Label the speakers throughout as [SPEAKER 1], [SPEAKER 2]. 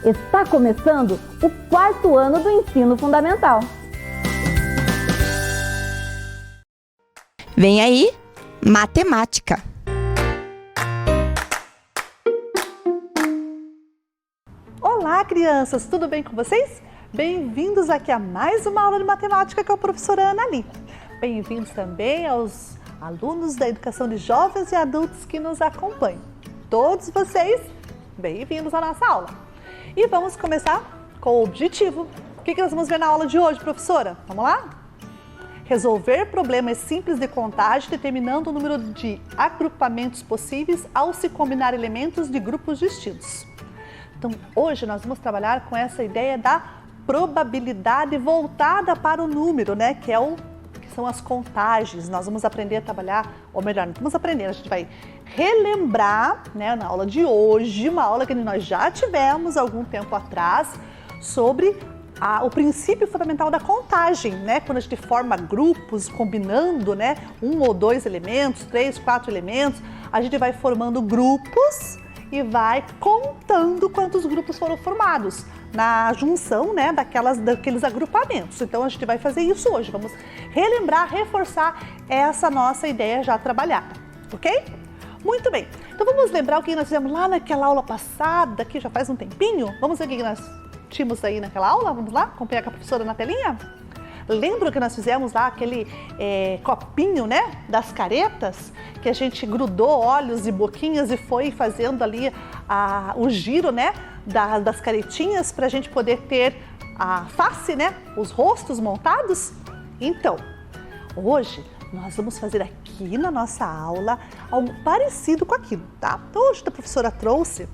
[SPEAKER 1] Está começando o 4º ano do ensino fundamental.
[SPEAKER 2] Vem aí, matemática.
[SPEAKER 3] Olá, crianças! Tudo bem com vocês? Bem-vindos aqui a mais uma aula de matemática com a professora Ana Li. Bem-vindos também aos alunos da educação de jovens e adultos que nos acompanham. Todos vocês, bem-vindos à nossa aula. E vamos começar com o objetivo. O que nós vamos ver na aula de hoje, professora? Vamos lá? Resolver problemas simples de contagem determinando o número de agrupamentos possíveis ao se combinar elementos de grupos distintos. Então, hoje nós vamos trabalhar com essa ideia da probabilidade voltada para o número, né? Que são as contagens. Nós vamos aprender a trabalhar, ou melhor, não vamos aprender, a gente vai relembrar, né, na aula de hoje, uma aula que nós já tivemos algum tempo atrás, sobre o princípio fundamental da contagem, né? Quando a gente forma grupos, combinando, né, 1 ou 2 elementos, 3, 4 elementos, a gente vai formando grupos e vai contando quantos grupos foram formados na junção, né, daqueles agrupamentos. Então a gente vai fazer isso hoje, vamos relembrar, reforçar essa nossa ideia já trabalhada, ok? Muito bem, então vamos lembrar o que nós fizemos lá naquela aula passada, que já faz um tempinho. Vamos ver o que nós tínhamos aí naquela aula? Vamos lá, acompanhar com a professora na telinha? Lembra que nós fizemos lá aquele copinho, né, das caretas, que a gente grudou olhos e boquinhas e foi fazendo ali o giro, né, das caretinhas para a gente poder ter a face, né, os rostos montados? Então, hoje nós vamos fazer aqui na nossa aula algo parecido com aquilo, tá? Então, hoje a professora trouxe,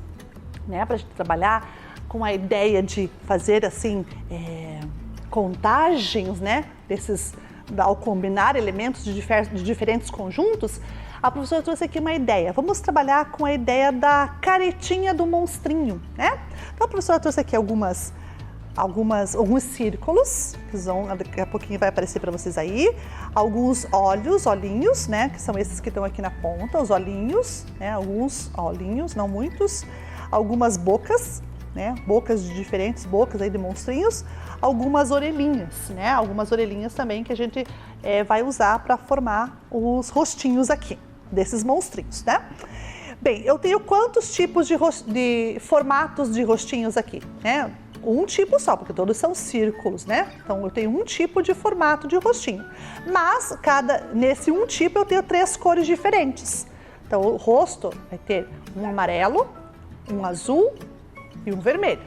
[SPEAKER 3] né, para a gente trabalhar com a ideia de fazer assim, contagens, né, ao combinar elementos de diferentes conjuntos. A professora trouxe aqui uma ideia. Vamos trabalhar com a ideia da caretinha do monstrinho, né? Então a professora trouxe aqui alguns círculos, que daqui a pouquinho vai aparecer para vocês aí. Alguns olhinhos, né, que são esses que estão aqui na ponta, os olhinhos, né, alguns olhinhos, não muitos. Algumas bocas, né, bocas de diferentes bocas aí de monstrinhos. Algumas orelhinhas, né, algumas orelhinhas também que a gente vai usar para formar os rostinhos aqui desses monstrinhos, né? Bem, eu tenho quantos tipos de formatos de rostinhos aqui, né? Um tipo só, porque todos são círculos, né? Então eu tenho um tipo de formato de rostinho. Mas nesse um tipo eu tenho 3 cores diferentes. Então o rosto vai ter um amarelo, um azul e um vermelho.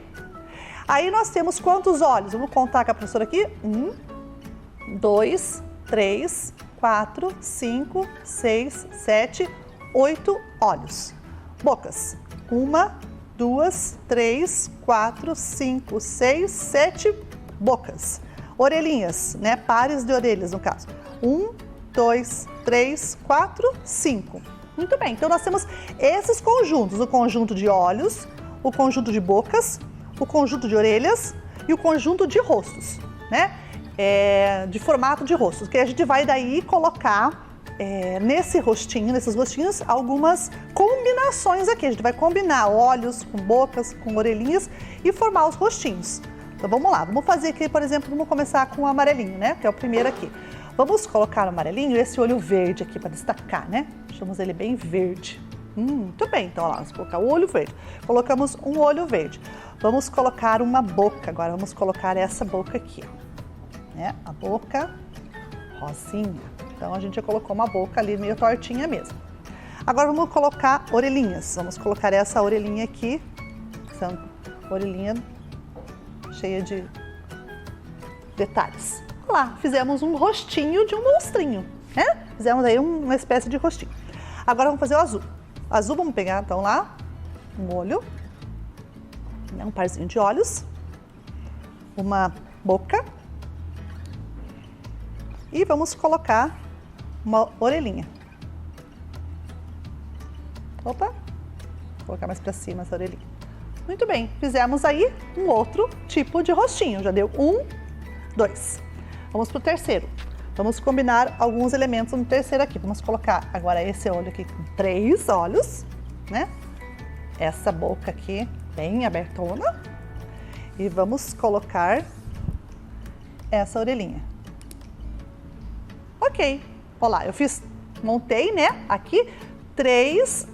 [SPEAKER 3] Aí nós temos quantos olhos? Vamos contar com a professora aqui. 1, 2, 3, 4, 5, 6, 7, 8 olhos. Bocas. 1, 2, 3, 4, 5, 6, 7 bocas. Orelhinhas, né? Pares de orelhas, no caso. 1, 2, 3, 4, 5. Muito bem, então nós temos esses conjuntos. O conjunto de olhos, o conjunto de bocas, o conjunto de orelhas e o conjunto de rostos, né? De formato de rostos, que a gente vai daí colocar nesses rostinhos, algumas combinações aqui. A gente vai combinar olhos com bocas, com orelhinhas e formar os rostinhos. Então vamos lá, vamos fazer aqui, por exemplo, vamos começar com o amarelinho, né? Que é o primeiro aqui. Vamos colocar o amarelinho, esse olho verde aqui para destacar, né? Deixamos ele bem verde. Muito bem, então olha lá, vamos colocar o olho verde. Colocamos um olho verde. Vamos colocar uma boca, agora vamos colocar essa boca aqui, ó. Né? A boca rosinha. Então a gente já colocou uma boca ali meio tortinha mesmo. Agora vamos colocar orelhinhas. Vamos colocar essa orelhinha aqui, essa orelhinha cheia de detalhes. Olha lá, fizemos um rostinho de um monstrinho, né? Fizemos aí uma espécie de rostinho. Agora vamos fazer o azul. O azul vamos pegar então lá um olho, né? Um parzinho de olhos, uma boca. E vamos colocar uma orelhinha. Opa, vou colocar mais para cima essa orelhinha. Muito bem, fizemos aí um outro tipo de rostinho. Já deu 1, 2. Vamos para o terceiro. Vamos combinar alguns elementos no terceiro aqui. Vamos colocar agora esse olho aqui com 3 olhos, né? Essa boca aqui bem abertona. E vamos colocar essa orelhinha. Ok, olha lá, montei, né, aqui 3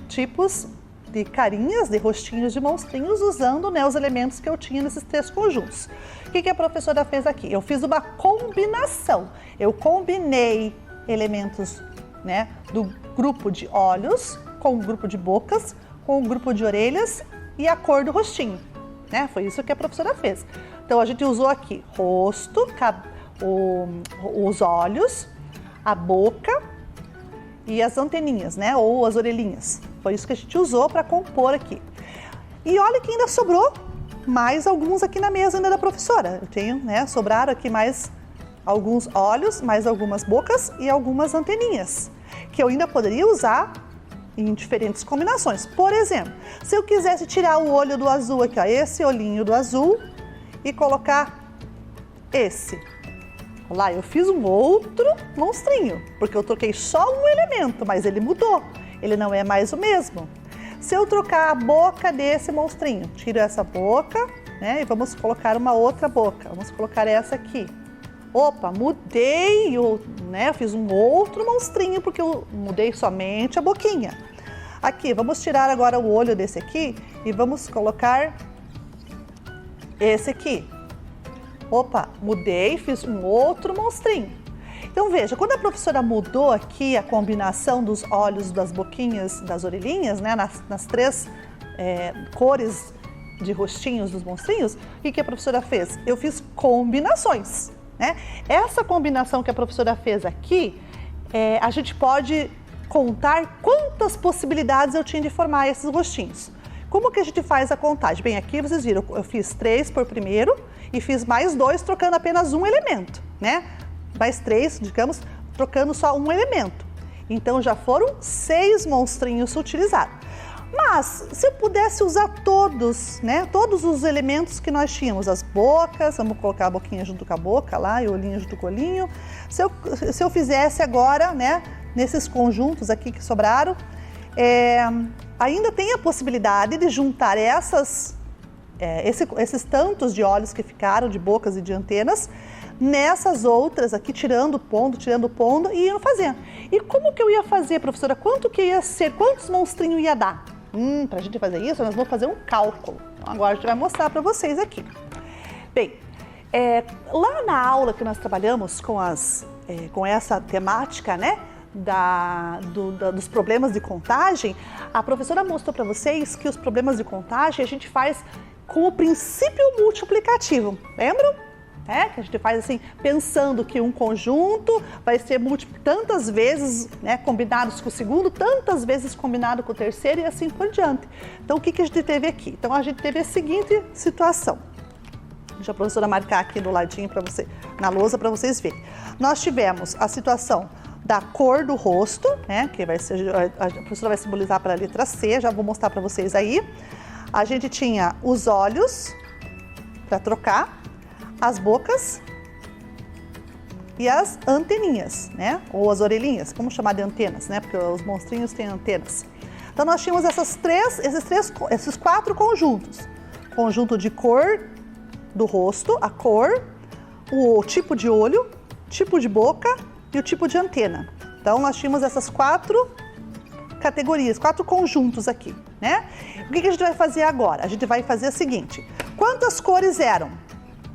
[SPEAKER 3] tipos de carinhas, de rostinhos de monstrinhos, usando, né, os elementos que eu tinha nesses 3 conjuntos. O que a professora fez aqui? Eu fiz uma combinação. Eu combinei elementos, né, do grupo de olhos com o grupo de bocas, com o grupo de orelhas e a cor do rostinho, né? Foi isso que a professora fez. Então a gente usou aqui rosto, os olhos, a boca e as anteninhas, né? Ou as orelhinhas. Foi isso que a gente usou para compor aqui. E olha que ainda sobrou mais alguns aqui na mesa ainda da professora. Eu tenho, né? Sobraram aqui mais alguns olhos, mais algumas bocas e algumas anteninhas, que eu ainda poderia usar em diferentes combinações. Por exemplo, se eu quisesse tirar o olho do azul aqui, ó, esse olhinho do azul e colocar esse. Olha lá, eu fiz um outro monstrinho, porque eu troquei só um elemento, mas ele mudou. Ele não é mais o mesmo. Se eu trocar a boca desse monstrinho, tiro essa boca, né, e vamos colocar uma outra boca. Vamos colocar essa aqui. Opa, mudei, né, eu fiz um outro monstrinho, porque eu mudei somente a boquinha. Aqui, vamos tirar agora o olho desse aqui e vamos colocar esse aqui. Opa, mudei, fiz um outro monstrinho. Então veja, quando a professora mudou aqui a combinação dos olhos, das boquinhas, das orelhinhas, né, nas 3 cores de rostinhos dos monstrinhos, o que a professora fez? Eu fiz combinações, né? Essa combinação que a professora fez aqui, a gente pode contar quantas possibilidades eu tinha de formar esses rostinhos. Como que a gente faz a contagem? Bem, aqui vocês viram, eu fiz 3 por primeiro e fiz mais 2 trocando apenas um elemento, né? Mais 3, digamos, trocando só um elemento. Então já foram 6 monstrinhos utilizados. Mas se eu pudesse usar todos, né? Todos os elementos que nós tínhamos, as bocas, vamos colocar a boquinha junto com a boca lá e o olhinho junto com o olhinho. Se eu fizesse agora, né? Nesses conjuntos aqui que sobraram, ainda tem a possibilidade de juntar esses tantos de olhos que ficaram, de bocas e de antenas, nessas outras aqui, tirando, pondo, e iam fazendo. E como que eu ia fazer, professora? Quanto que ia ser? Quantos monstrinhos ia dar? Para a gente fazer isso, nós vamos fazer um cálculo. Então, agora a gente vai mostrar para vocês aqui. Bem, lá na aula que nós trabalhamos com essa temática, né? Dos problemas de contagem, a professora mostrou para vocês que os problemas de contagem a gente faz com o princípio multiplicativo, lembram? Que a gente faz assim, pensando que um conjunto vai ser múltiplo tantas vezes, né, combinados com o segundo, tantas vezes combinado com o terceiro e assim por diante. Então, o que a gente teve aqui? Então, a gente teve a seguinte situação. Deixa a professora marcar aqui do ladinho para você, na lousa, para vocês verem. Nós tivemos a situação da cor do rosto, né, que vai ser, a professora vai simbolizar para a letra C, já vou mostrar para vocês aí. A gente tinha os olhos, para trocar, as bocas e as anteninhas, né, ou as orelhinhas, vamos chamar de antenas, né, porque os monstrinhos têm antenas. Então, nós tínhamos esses 4 conjuntos. Conjunto de cor do rosto, a cor, o tipo de olho, tipo de boca e o tipo de antena. Então, nós tínhamos essas 4 categorias, 4 conjuntos aqui, né? O que a gente vai fazer agora? A gente vai fazer o seguinte, quantas cores eram?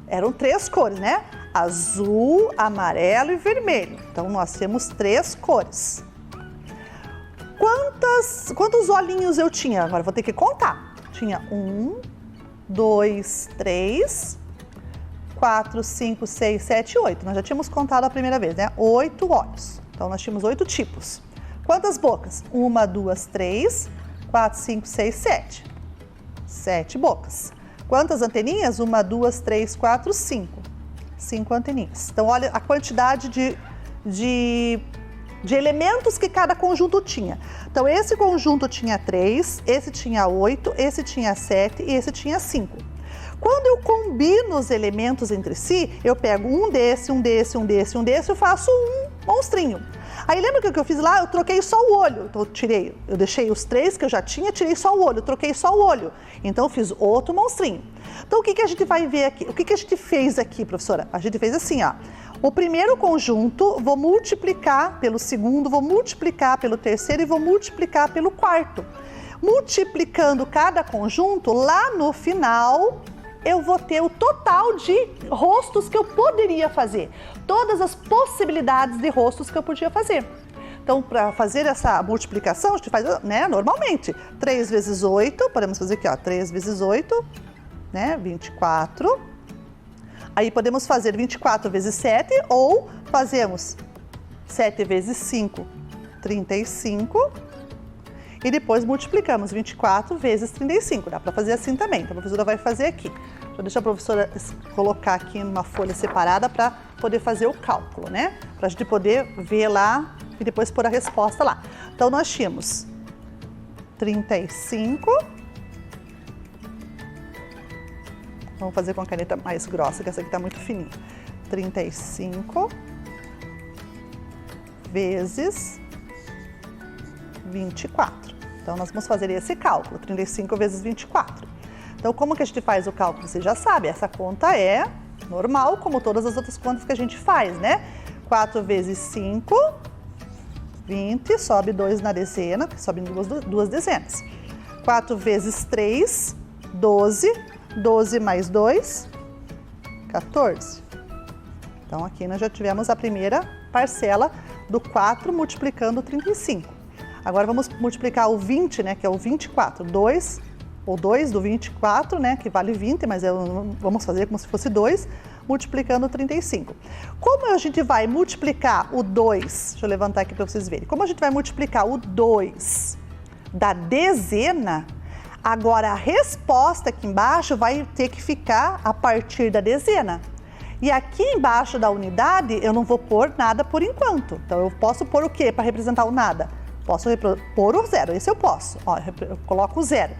[SPEAKER 3] Eram 3 cores, né? Azul, amarelo e vermelho. Então, nós temos 3 cores. Quantos olhinhos eu tinha? Agora, vou ter que contar. Tinha 1, 2, 3... 4, 5, 6, 7, 8. Nós já tínhamos contado a primeira vez, né? 8 olhos. Então, nós tínhamos 8 tipos. Quantas bocas? 1, 2, 3, 4, 5, 6, 7. 7 bocas. Quantas anteninhas? 1, 2, 3, 4, 5. 5 anteninhas. Então, olha a quantidade de elementos que cada conjunto tinha. Então, esse conjunto tinha 3, esse tinha 8, esse tinha 7 e esse tinha 5. Quando eu combino os elementos entre si, eu pego um desse, eu faço um monstrinho. Aí lembra que o que eu fiz lá? Eu troquei só o olho. Então eu deixei os 3 que eu já tinha, tirei só o olho, troquei só o olho. Então eu fiz outro monstrinho. Então, o que a gente vai ver aqui? O que a gente fez aqui, professora? A gente fez assim, ó. O primeiro conjunto, vou multiplicar pelo segundo, vou multiplicar pelo terceiro e vou multiplicar pelo quarto. Multiplicando cada conjunto, lá no final, eu vou ter o total de rostos que eu poderia fazer. Todas as possibilidades de rostos que eu podia fazer. Então, para fazer essa multiplicação, a gente faz, né, normalmente. 3 vezes 8, podemos fazer aqui, ó, 3 vezes 8, né, 24. Aí podemos fazer 24 vezes 7 ou fazemos 7 vezes 5, 35. E depois multiplicamos 24 vezes 35. Dá para fazer assim também. Então, a professora vai fazer aqui. Deixa a professora colocar aqui numa folha separada para poder fazer o cálculo, né? Para a gente poder ver lá e depois pôr a resposta lá. Então, nós tínhamos 35. Vamos fazer com a caneta mais grossa, que essa aqui está muito fininha. 35 vezes 24. Então, nós vamos fazer esse cálculo, 35 vezes 24. Então, como que a gente faz o cálculo? Você já sabe, essa conta é normal, como todas as outras contas que a gente faz, né? 4 vezes 5, 20, sobe 2 na dezena, sobe duas dezenas. 4 vezes 3, 12, 12 mais 2, 14. Então, aqui nós já tivemos a primeira parcela do 4 multiplicando 35. Agora vamos multiplicar o 20, né, que é o 24. 2, ou 2 do 24, né, que vale 20, mas vamos fazer como se fosse 2, multiplicando 35. Como a gente vai multiplicar o 2, deixa eu levantar aqui para vocês verem. Como a gente vai multiplicar o 2 da dezena, agora a resposta aqui embaixo vai ter que ficar a partir da dezena. E aqui embaixo da unidade eu não vou pôr nada por enquanto. Então eu posso pôr o quê para representar o nada? Posso pôr o zero, esse eu posso. Ó, eu coloco o zero.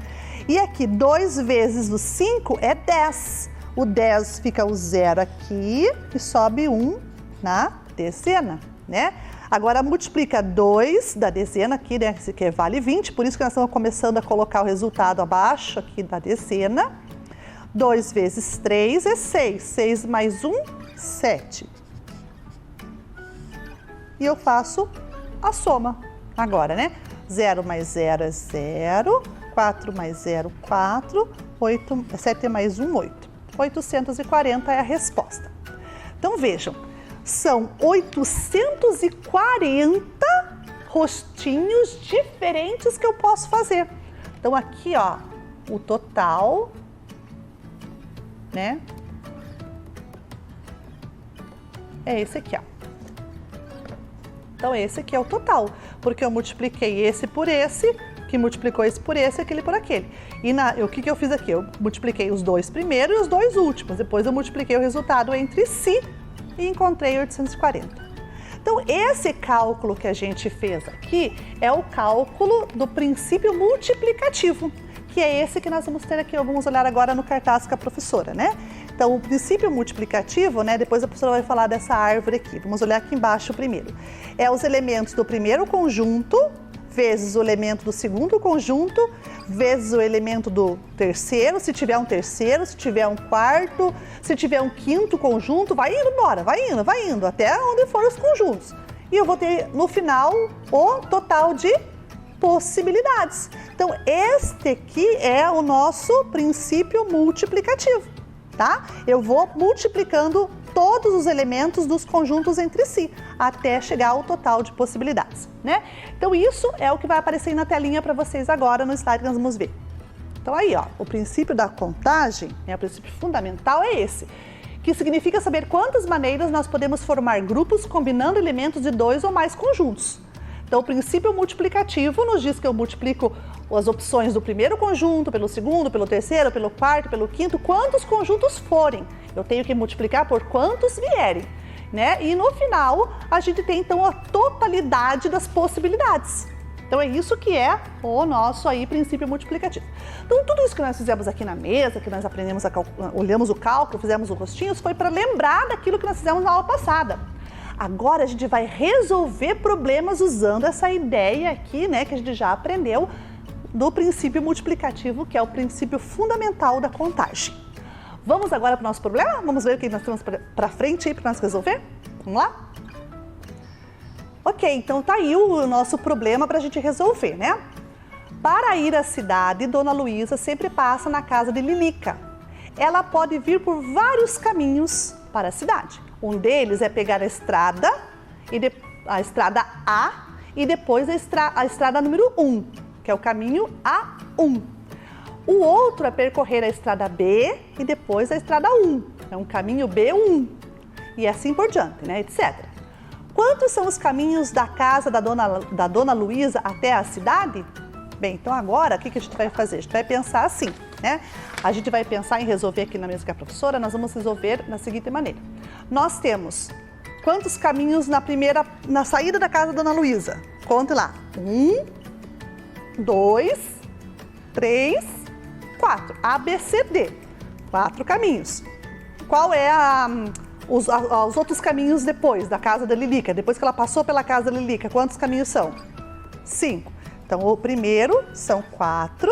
[SPEAKER 3] E aqui, 2 vezes o 5 é 10. O 10 fica o zero aqui e sobe 1 na dezena, né? Agora, multiplica 2 da dezena aqui, né? Esse aqui vale 20, por isso que nós estamos começando a colocar o resultado abaixo aqui da dezena. 2 vezes 3 é 6. 6 mais 1, 7. E eu faço a soma agora, né? 0 mais 0 é 0. 4 mais 0, 4. 7 mais 1, 8. 840 é a resposta. Então, vejam, são 840 rostinhos diferentes que eu posso fazer. Então, aqui, ó, o total, né? É esse aqui, ó. Então, esse aqui é o total, porque eu multipliquei esse por esse, que multiplicou esse por esse, aquele por aquele. E o que eu fiz aqui? Eu multipliquei os 2 primeiros e os 2 últimos. Depois eu multipliquei o resultado entre si e encontrei 840. Então, esse cálculo que a gente fez aqui é o cálculo do princípio multiplicativo, que é esse que nós vamos ter aqui, vamos olhar agora no cartaz com a professora, né? Então, o princípio multiplicativo, né? Depois a professora vai falar dessa árvore aqui. Vamos olhar aqui embaixo primeiro. É os elementos do primeiro conjunto vezes o elemento do segundo conjunto, vezes o elemento do terceiro, se tiver um terceiro, se tiver um quarto, se tiver um quinto conjunto, vai indo embora, vai indo, até onde for os conjuntos. E eu vou ter, no final, o total de possibilidades. Então, este aqui é o nosso princípio multiplicativo, tá? Eu vou multiplicando todos os elementos dos conjuntos entre si, até chegar ao total de possibilidades, né? Então, isso é o que vai aparecer na telinha para vocês agora no slide que nós vamos ver. Então, aí, ó, o princípio da contagem, né, o princípio fundamental é esse, que significa saber quantas maneiras nós podemos formar grupos combinando elementos de 2 ou mais conjuntos. Então, o princípio multiplicativo nos diz que eu multiplico as opções do primeiro conjunto, pelo segundo, pelo terceiro, pelo quarto, pelo quinto, quantos conjuntos forem. Eu tenho que multiplicar por quantos vierem, né? E no final, a gente tem, então, a totalidade das possibilidades. Então, é isso que é o nosso aí princípio multiplicativo. Então, tudo isso que nós fizemos aqui na mesa, que nós aprendemos, olhamos o cálculo, fizemos os rostinhos, foi para lembrar daquilo que nós fizemos na aula passada. Agora, a gente vai resolver problemas usando essa ideia aqui, né, que a gente já aprendeu do princípio multiplicativo, que é o princípio fundamental da contagem. Vamos agora para o nosso problema? Vamos ver o que nós temos para frente aí para nós resolver? Vamos lá? Ok, então tá aí o nosso problema para a gente resolver, né? Para ir à cidade, Dona Luísa sempre passa na casa de Lilica. Ela pode vir por vários caminhos para a cidade. Um deles é pegar a estrada A e depois a estrada número 1, que é o caminho A1. O outro é percorrer a estrada B e depois a estrada 1, é um caminho B1 e assim por diante, né, etc. Quantos são os caminhos da casa da Dona Luísa até a cidade? Bem, então agora o que a gente vai fazer? A gente vai pensar assim, né? A gente vai pensar em resolver aqui na mesa com a professora, nós vamos resolver da seguinte maneira. Nós temos quantos caminhos na saída da casa da Dona Luísa? Conte lá. 1, 2, 3, 4. A, B, C, D. 4 caminhos. Qual é os outros caminhos depois da casa da Lilica? Depois que ela passou pela casa da Lilica, quantos caminhos são? 5. Então, o primeiro são 4,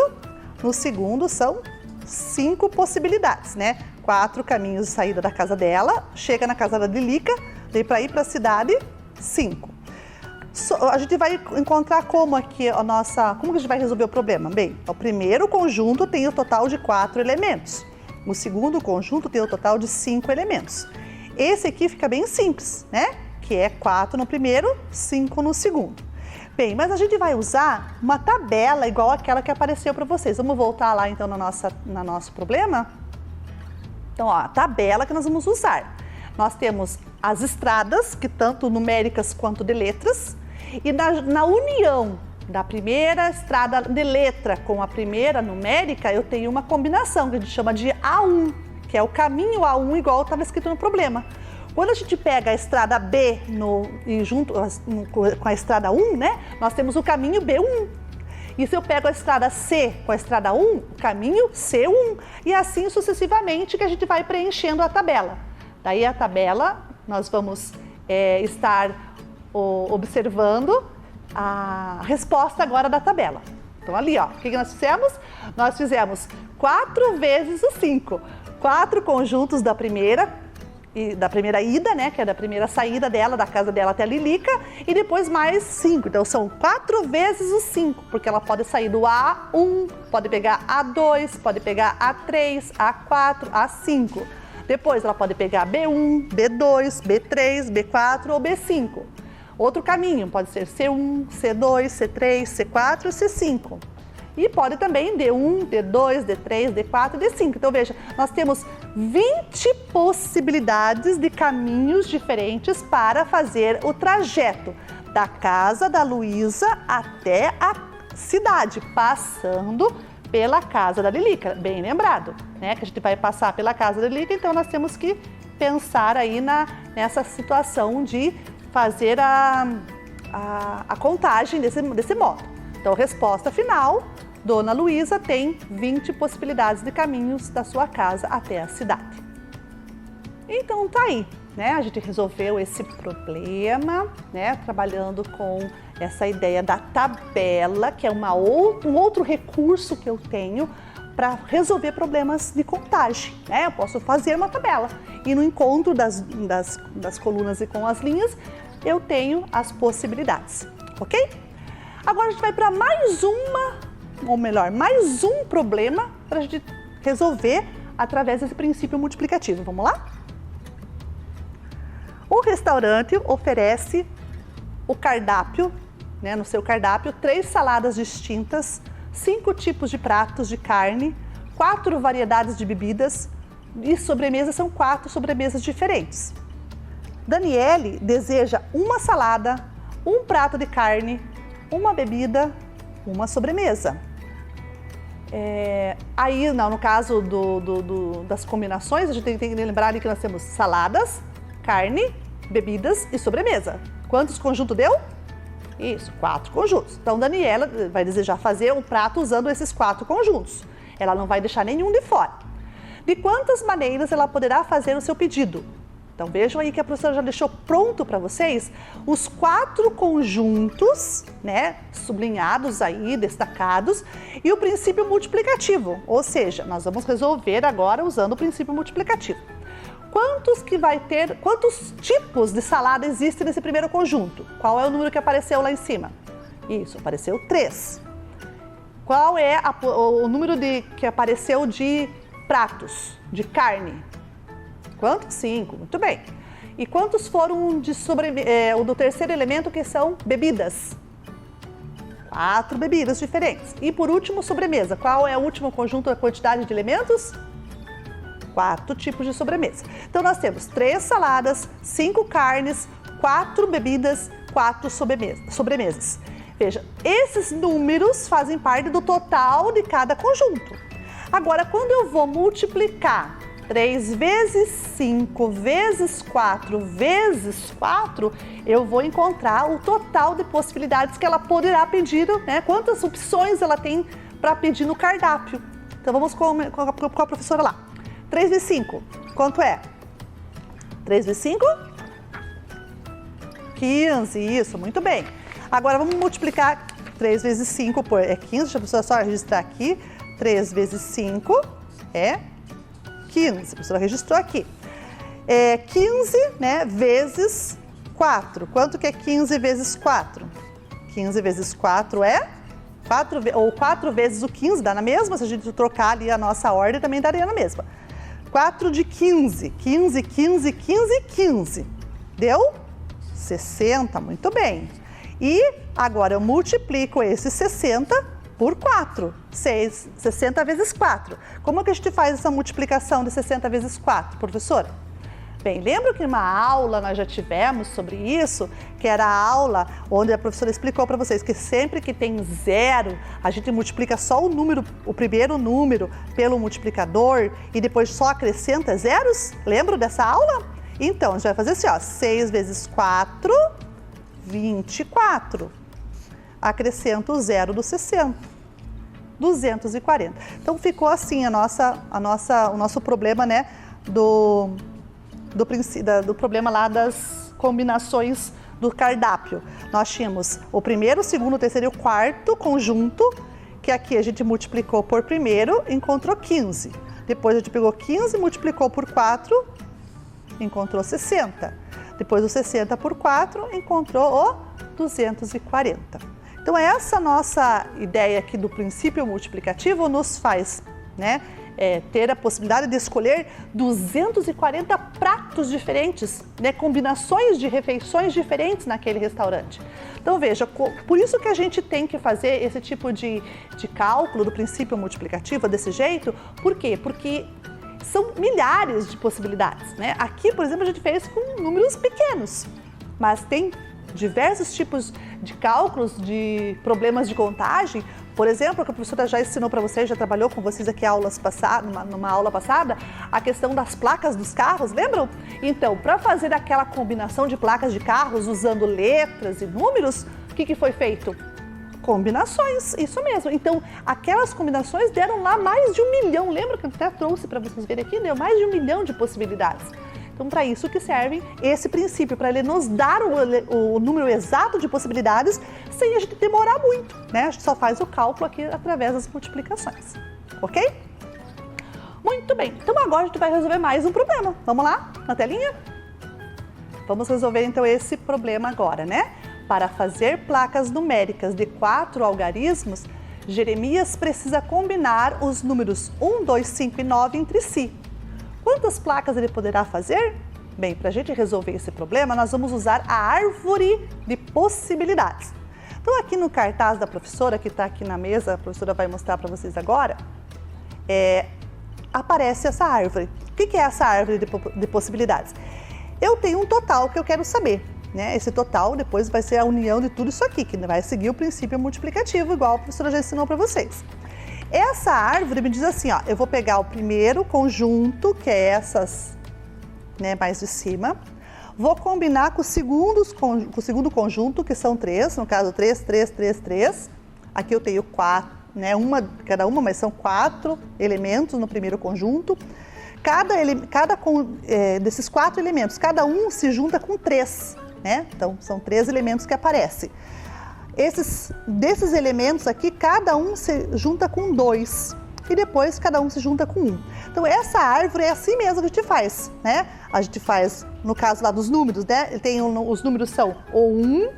[SPEAKER 3] no segundo são 5 possibilidades, né? 4 caminhos de saída da casa dela, chega na casa da Lilica, daí para ir para a cidade, 5. A gente vai encontrar como aqui como que a gente vai resolver o problema? Bem, o primeiro conjunto tem o total de 4 elementos. O segundo conjunto tem o total de 5 elementos. Esse aqui fica bem simples, né? Que é 4 no primeiro, 5 no segundo. Bem, mas a gente vai usar uma tabela igual aquela que apareceu para vocês. Vamos voltar lá então no nosso problema? Então, ó, a tabela que nós vamos usar. Nós temos as estradas, que tanto numéricas quanto de letras, e na união da primeira estrada de letra com a primeira numérica, eu tenho uma combinação que a gente chama de A1, que é o caminho A1 igual estava escrito no problema. Quando a gente pega a estrada B e junto com a estrada 1, né, nós temos o caminho B1. E se eu pego a estrada C com a estrada 1, o caminho C1. E assim sucessivamente que a gente vai preenchendo a tabela. Daí a tabela, nós vamos estar observando a resposta agora da tabela. Então ali, ó, o que nós fizemos? Nós fizemos 4 vezes o 5. 4 conjuntos da primeira ida, né, que é da primeira saída dela, da casa dela até a Lilica, e depois mais 5. Então são 4 vezes o 5, porque ela pode sair do A1, pode pegar A2, pode pegar A3, A4, A5. Depois ela pode pegar B1, B2, B3, B4 ou B5. Outro caminho pode ser C1, C2, C3, C4 e C5. E pode também D1, D2, D3, D4 e D5. Então veja, nós temos 20 possibilidades de caminhos diferentes para fazer o trajeto da casa da Luísa até a cidade, passando pela casa da Lilica. Bem lembrado, né? Que a gente vai passar pela casa da Lilica, então nós temos que pensar aí nessa situação de fazer a contagem desse modo. Então, resposta final, Dona Luísa tem 20 possibilidades de caminhos da sua casa até a cidade. Então, tá aí, né? A gente resolveu esse problema, né? Trabalhando com essa ideia da tabela, que é um outro recurso que eu tenho para resolver problemas de contagem, né? Eu posso fazer uma tabela e no encontro das colunas e com as linhas, eu tenho as possibilidades, ok? Agora a gente vai para mais um problema para a gente resolver através desse princípio multiplicativo. Vamos lá? O restaurante oferece o cardápio, né, no seu cardápio, 3 saladas distintas, 5 tipos de pratos de carne, 4 variedades de bebidas e sobremesas são 4 sobremesas diferentes. Daniele deseja uma salada, um prato de carne, uma bebida, uma sobremesa. Aí, no caso das combinações, a gente tem que lembrar que nós temos saladas, carne, bebidas e sobremesa. Quantos conjuntos deu? Isso, 4 conjuntos. Então, Daniela vai desejar fazer um prato usando esses 4 conjuntos. Ela não vai deixar nenhum de fora. De quantas maneiras ela poderá fazer o seu pedido? Então vejam aí que a professora já deixou pronto para vocês os 4 conjuntos, né, sublinhados aí, destacados, e o princípio multiplicativo, ou seja, nós vamos resolver agora usando o princípio multiplicativo. Quantos tipos de salada existem nesse primeiro conjunto? Qual é o número que apareceu lá em cima? Isso, apareceu 3. Qual é o número que apareceu de pratos, de carne? Quantos? 5, muito bem. E quantos foram do terceiro elemento, que são bebidas? 4 bebidas diferentes. E por último, sobremesa. Qual é o último conjunto da quantidade de elementos? 4 tipos de sobremesa. Então nós temos 3 saladas, 5 carnes, 4 bebidas, 4 sobremesas. Veja, esses números fazem parte do total de cada conjunto. Agora, quando eu vou multiplicar 3 vezes 5 vezes 4 vezes 4, eu vou encontrar o total de possibilidades que ela poderá pedir, né? Quantas opções ela tem para pedir no cardápio. Então vamos com a professora lá. 3 vezes 5, quanto é? 3 vezes 5? 15, isso, muito bem. Agora vamos multiplicar 3 vezes 5 por 15, deixa a professora só registrar aqui. 3 vezes 5 é 15, a professora registrou aqui. 15, né, vezes 4. Quanto que é 15 vezes 4? 15 vezes 4 é 4 vezes o 15, dá na mesma. Se a gente trocar ali a nossa ordem, também daria na mesma. 4 de 15. 15, 15, 15, 15. Deu 60, muito bem. E agora eu multiplico esse 60 por 4. 60 vezes 4. Como é que a gente faz essa multiplicação de 60 vezes 4, professora? Bem, lembra que numa aula nós já tivemos sobre isso, que era a aula onde a professora explicou para vocês que sempre que tem 0, a gente multiplica só o primeiro número pelo multiplicador e depois só acrescenta zeros? Lembra dessa aula? Então, a gente vai fazer assim, ó, 6 vezes 4, 24. Acrescenta o 0 do 60, 240. Então, ficou assim o nosso problema, né, do problema lá das combinações do cardápio. Nós tínhamos o primeiro, o segundo, o terceiro e o quarto conjunto, que aqui a gente multiplicou por primeiro, encontrou 15. Depois a gente pegou 15, multiplicou por 4, encontrou 60. Depois o 60 por 4, encontrou o 240. Então essa nossa ideia aqui do princípio multiplicativo nos faz, né, ter a possibilidade de escolher 240 pratos diferentes, né, combinações de refeições diferentes naquele restaurante. Então veja, por isso que a gente tem que fazer esse tipo de cálculo do princípio multiplicativo desse jeito. Por quê? Porque são milhares de possibilidades, né? Aqui, por exemplo, a gente fez com números pequenos, mas tem diversos tipos de cálculos, de problemas de contagem. Por exemplo, que a professora já ensinou para vocês, já trabalhou com vocês aqui numa aula passada, a questão das placas dos carros, lembram? Então, para fazer aquela combinação de placas de carros usando letras e números, o que foi feito? Combinações, isso mesmo. Então, aquelas combinações deram lá mais de 1 milhão. Lembra que eu até trouxe para vocês verem aqui? Deu mais de 1 milhão de possibilidades. Então, para isso que serve esse princípio, para ele nos dar o número exato de possibilidades sem a gente demorar muito, né? A gente só faz o cálculo aqui através das multiplicações, ok? Muito bem, então agora a gente vai resolver mais um problema. Vamos lá, na telinha? Vamos resolver então esse problema agora, né? Para fazer placas numéricas de 4 algarismos, Jeremias precisa combinar os números 1, 2, 5 e 9 entre si. Quantas placas ele poderá fazer? Bem, para a gente resolver esse problema, nós vamos usar a árvore de possibilidades. Então, aqui no cartaz da professora, que está aqui na mesa, a professora vai mostrar para vocês agora, aparece essa árvore. O que é essa árvore de possibilidades? Eu tenho um total que eu quero saber, né? Esse total depois vai ser a união de tudo isso aqui, que vai seguir o princípio multiplicativo, igual a professora já ensinou para vocês. Essa árvore me diz assim, ó, eu vou pegar o primeiro conjunto, que é essas, né, mais de cima, vou combinar com o segundo conjunto, que são 3, no caso 3, 3, 3, 3. Aqui eu tenho 4, né, cada uma, mas são 4 elementos no primeiro conjunto. desses 4 elementos, cada um se junta com 3, né? Então, são 3 elementos que aparecem. Desses elementos aqui, cada um se junta com 2 e depois cada um se junta com 1. Então, essa árvore é assim mesmo que a gente faz, né? A gente faz, no caso lá dos números, né? Os números são o 1,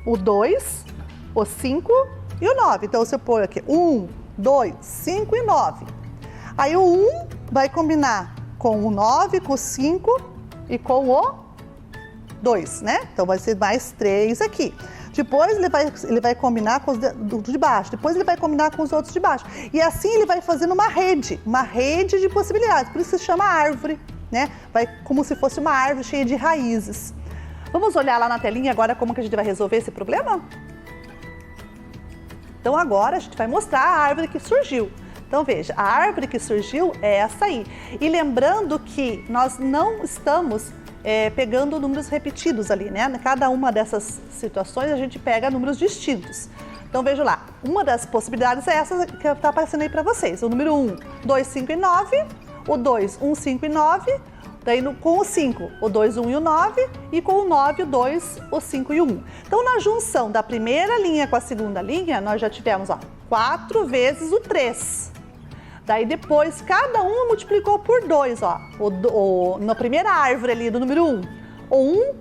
[SPEAKER 3] o 2, o 5 e o 9. Então, você põe aqui 1, 2, 5 e 9. Aí, o 1 vai combinar com o 9, com o 5 e com o 2, né? Então, vai ser mais 3 aqui. Depois ele vai combinar com os de baixo, depois ele vai combinar com os outros de baixo. E assim ele vai fazendo uma rede de possibilidades, por isso se chama árvore, né? Vai como se fosse uma árvore cheia de raízes. Vamos olhar lá na telinha agora como que a gente vai resolver esse problema? Então agora a gente vai mostrar a árvore que surgiu. Então veja, a árvore que surgiu é essa aí. E lembrando que nós não estamos pegando números repetidos ali, né? Cada uma dessas situações a gente pega números distintos. Então veja lá, uma das possibilidades é essa que está aparecendo aí para vocês. O número 1, 2, 5 e 9, o 2, 1, 5 e 9, daí com o 5, o 2, 1 e o 9, e com o 9, o 2, o 5 e o 1. Então na junção da primeira linha com a segunda linha, nós já tivemos 4 vezes o 3. Daí depois, cada um multiplicou por 2, ó. Na primeira árvore ali do número 1, o 1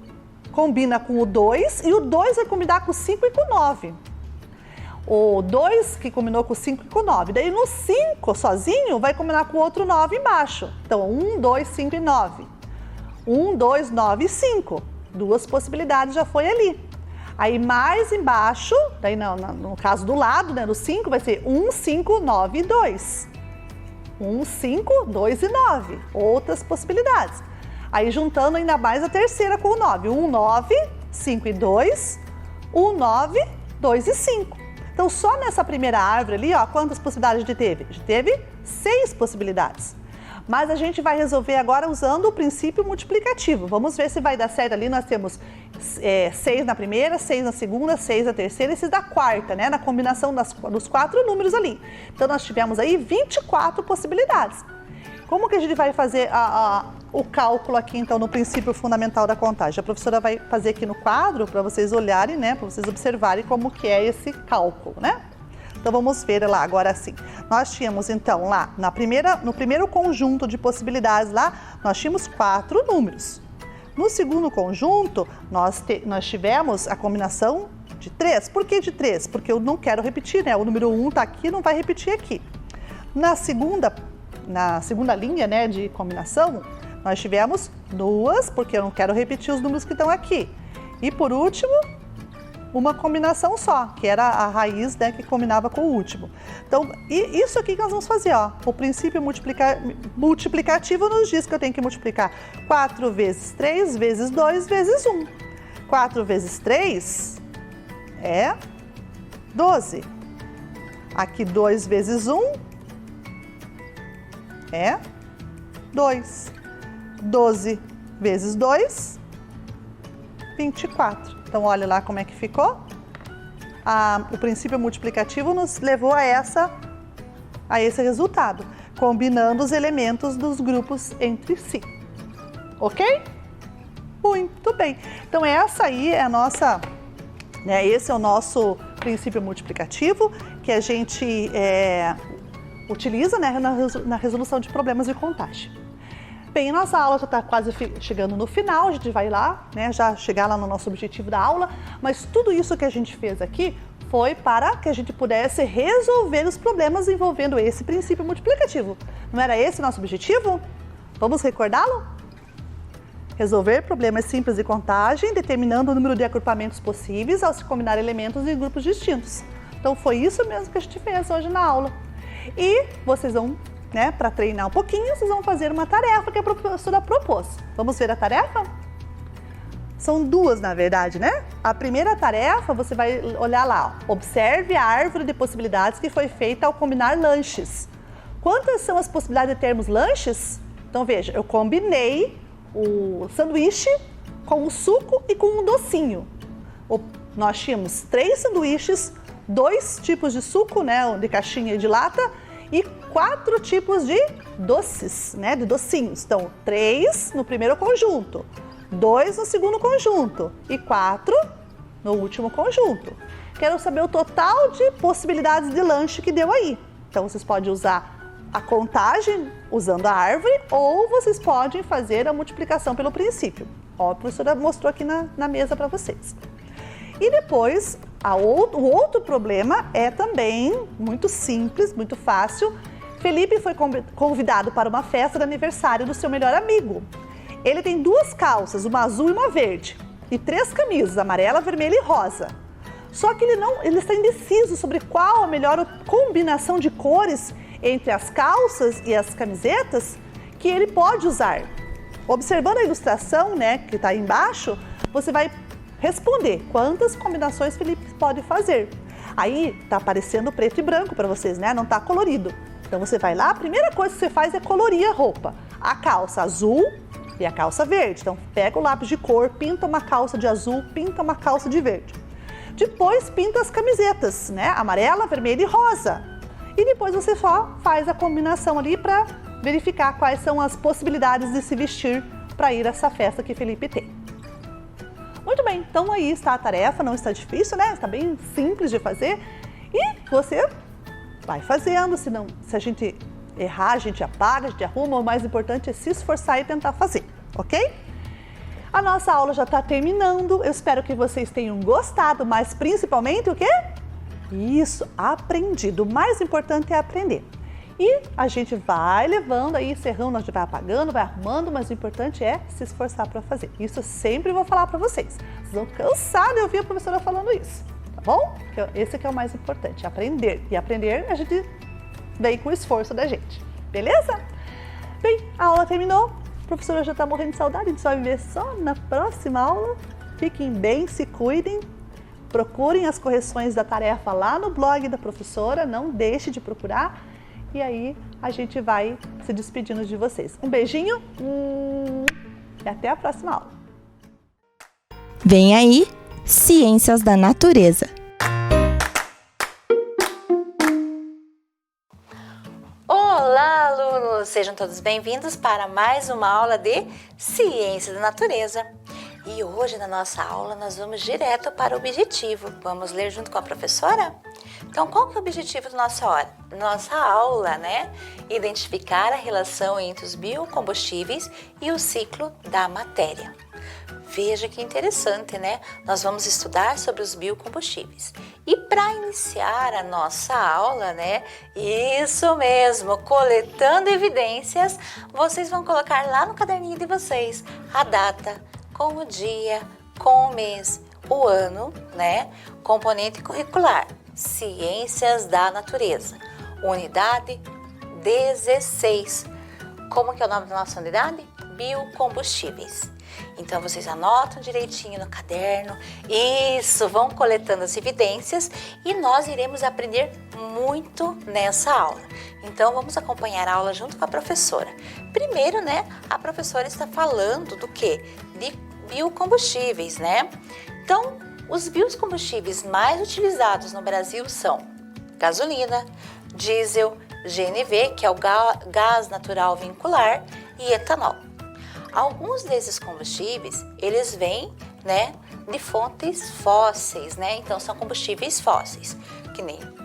[SPEAKER 3] combina com o 2 e o 2 vai combinar com o 5 e com o 9. O 2 que combinou com o 5 e com o 9. Daí no 5 sozinho vai combinar com o outro 9 embaixo. Então 1, 2, 5 e 9. 1, 2, 9 e 5. 2 possibilidades já foi ali. Aí mais embaixo, daí no caso do lado, né, do 5 vai ser 1, 5, 9 e 2. 1, 5, 2 e 9. Outras possibilidades. Aí juntando ainda mais a terceira com o 9. 1, 9, 5 e 2. 1, 9, 2 e 5. Então só nessa primeira árvore ali, ó, quantas possibilidades a gente teve? A gente teve 6 possibilidades. Mas a gente vai resolver agora usando o princípio multiplicativo. Vamos ver se vai dar certo ali. Nós temos 6 na primeira, 6 na segunda, 6 na terceira e 6 na quarta, né? Na combinação dos 4 números ali. Então, nós tivemos aí 24 possibilidades. Como que a gente vai fazer o cálculo aqui, então, no princípio fundamental da contagem? A professora vai fazer aqui no quadro para vocês olharem, né? Para vocês observarem como que é esse cálculo, né? Então, vamos ver lá agora sim. Nós tínhamos, então, lá no primeiro conjunto de possibilidades lá, nós tínhamos 4 números. No segundo conjunto, nós tivemos a combinação de 3. Por que de 3? Porque eu não quero repetir, né? O número 1 está aqui, não vai repetir aqui. Na segunda linha, né, de combinação, nós tivemos 2, porque eu não quero repetir os números que estão aqui. E por último, uma combinação só, que era a raiz, né, que combinava com o último. Então, isso aqui que nós vamos fazer, ó. O princípio multiplicativo nos diz que eu tenho que multiplicar 4 vezes 3 vezes 2 vezes 1. 4 vezes 3 é 12. Aqui 2 vezes 1 é 2. 12 vezes 2, 24. Então, olha lá como é que ficou. O princípio multiplicativo nos levou a esse resultado, combinando os elementos dos grupos entre si. Ok? Muito bem. Então, essa aí é a nossa, né, esse é o nosso princípio multiplicativo que a gente utiliza, né, na resolução de problemas de contagem. Bem, nossa aula já está quase chegando no final, a gente vai lá, né, já chegar lá no nosso objetivo da aula, mas tudo isso que a gente fez aqui foi para que a gente pudesse resolver os problemas envolvendo esse princípio multiplicativo. Não era esse o nosso objetivo? Vamos recordá-lo? Resolver problemas simples de contagem, determinando o número de agrupamentos possíveis ao se combinar elementos em grupos distintos. Então, foi isso mesmo que a gente fez hoje na aula. E vocês vão, né, para treinar um pouquinho, vocês vão fazer uma tarefa que a professora propôs. Vamos ver a tarefa? São 2, na verdade, né? A primeira tarefa, você vai olhar lá, ó. Observe a árvore de possibilidades que foi feita ao combinar lanches. Quantas são as possibilidades de termos lanches? Então, veja, eu combinei o sanduíche com o suco e com um docinho. Nós tínhamos 3 sanduíches, 2 tipos de suco, né, de caixinha e de lata, e 4 tipos de doces, né? De docinhos. Então, 3 no primeiro conjunto, 2 no segundo conjunto e 4 no último conjunto. Quero saber o total de possibilidades de lanche que deu aí. Então, vocês podem usar a contagem usando a árvore ou vocês podem fazer a multiplicação pelo princípio. Ó, a professora mostrou aqui na mesa para vocês. E depois, o outro problema é também muito simples, muito fácil. Felipe foi convidado para uma festa de aniversário do seu melhor amigo. Ele tem 2 calças, uma azul e uma verde, e 3 camisas, amarela, vermelha e rosa. Só que ele está indeciso sobre qual a melhor combinação de cores entre as calças e as camisetas que ele pode usar. Observando a ilustração, né, que está aí embaixo, você vai responder quantas combinações Felipe pode fazer. Aí tá aparecendo preto e branco para vocês, né? Não tá colorido. Então você vai lá, a primeira coisa que você faz é colorir a roupa. A calça azul e a calça verde. Então pega o lápis de cor, pinta uma calça de azul, pinta uma calça de verde. Depois pinta as camisetas, né? Amarela, vermelha e rosa. E depois você só faz a combinação ali para verificar quais são as possibilidades de se vestir para ir a essa festa que Felipe tem. Muito bem, então aí está a tarefa, não está difícil, né? Está bem simples de fazer e você vai fazendo, se a gente errar, a gente apaga, a gente arruma, o mais importante é se esforçar e tentar fazer, ok? A nossa aula já está terminando, eu espero que vocês tenham gostado, mas principalmente o quê? Isso, aprendido, o mais importante é aprender. E a gente vai levando aí, encerrando, a gente vai apagando, vai arrumando, mas o importante é se esforçar para fazer. Isso eu sempre vou falar para vocês. Vocês vão cansar de ouvir a professora falando isso, tá bom? Esse que é o mais importante, aprender. E aprender a gente vem com o esforço da gente, beleza? Bem, a aula terminou. A professora já está morrendo de saudade, a gente só vai ver só na próxima aula. Fiquem bem, se cuidem. Procurem as correções da tarefa lá no blog da professora, não deixe de procurar. E aí a gente vai se despedindo de vocês. Um beijinho e até a próxima aula.
[SPEAKER 2] Vem aí, Ciências da Natureza.
[SPEAKER 4] Olá, alunos! Sejam todos bem-vindos para mais uma aula de Ciências da Natureza. E hoje na nossa aula nós vamos direto para o objetivo. Vamos ler junto com a professora? Então, qual que é o objetivo da nossa aula, né? Identificar a relação entre os biocombustíveis e o ciclo da matéria. Veja que interessante, né? Nós vamos estudar sobre os biocombustíveis. E para iniciar a nossa aula, né? Isso mesmo, coletando evidências, vocês vão colocar lá no caderninho de vocês a data, com o dia, com o mês, o ano, né? Componente curricular, Ciências da Natureza, unidade 16. Como que é o nome da nossa unidade? Biocombustíveis. Então, vocês anotam direitinho no caderno, isso, vão coletando as evidências e nós iremos aprender muito nessa aula. Então, vamos acompanhar a aula junto com a professora. Primeiro, né, a professora está falando do quê? De biocombustíveis, né? Então, os biocombustíveis mais utilizados no Brasil são gasolina, diesel, GNV, que é o gás natural vincular, e etanol. Alguns desses combustíveis, eles vêm, né, de fontes fósseis, né? Então, são combustíveis fósseis,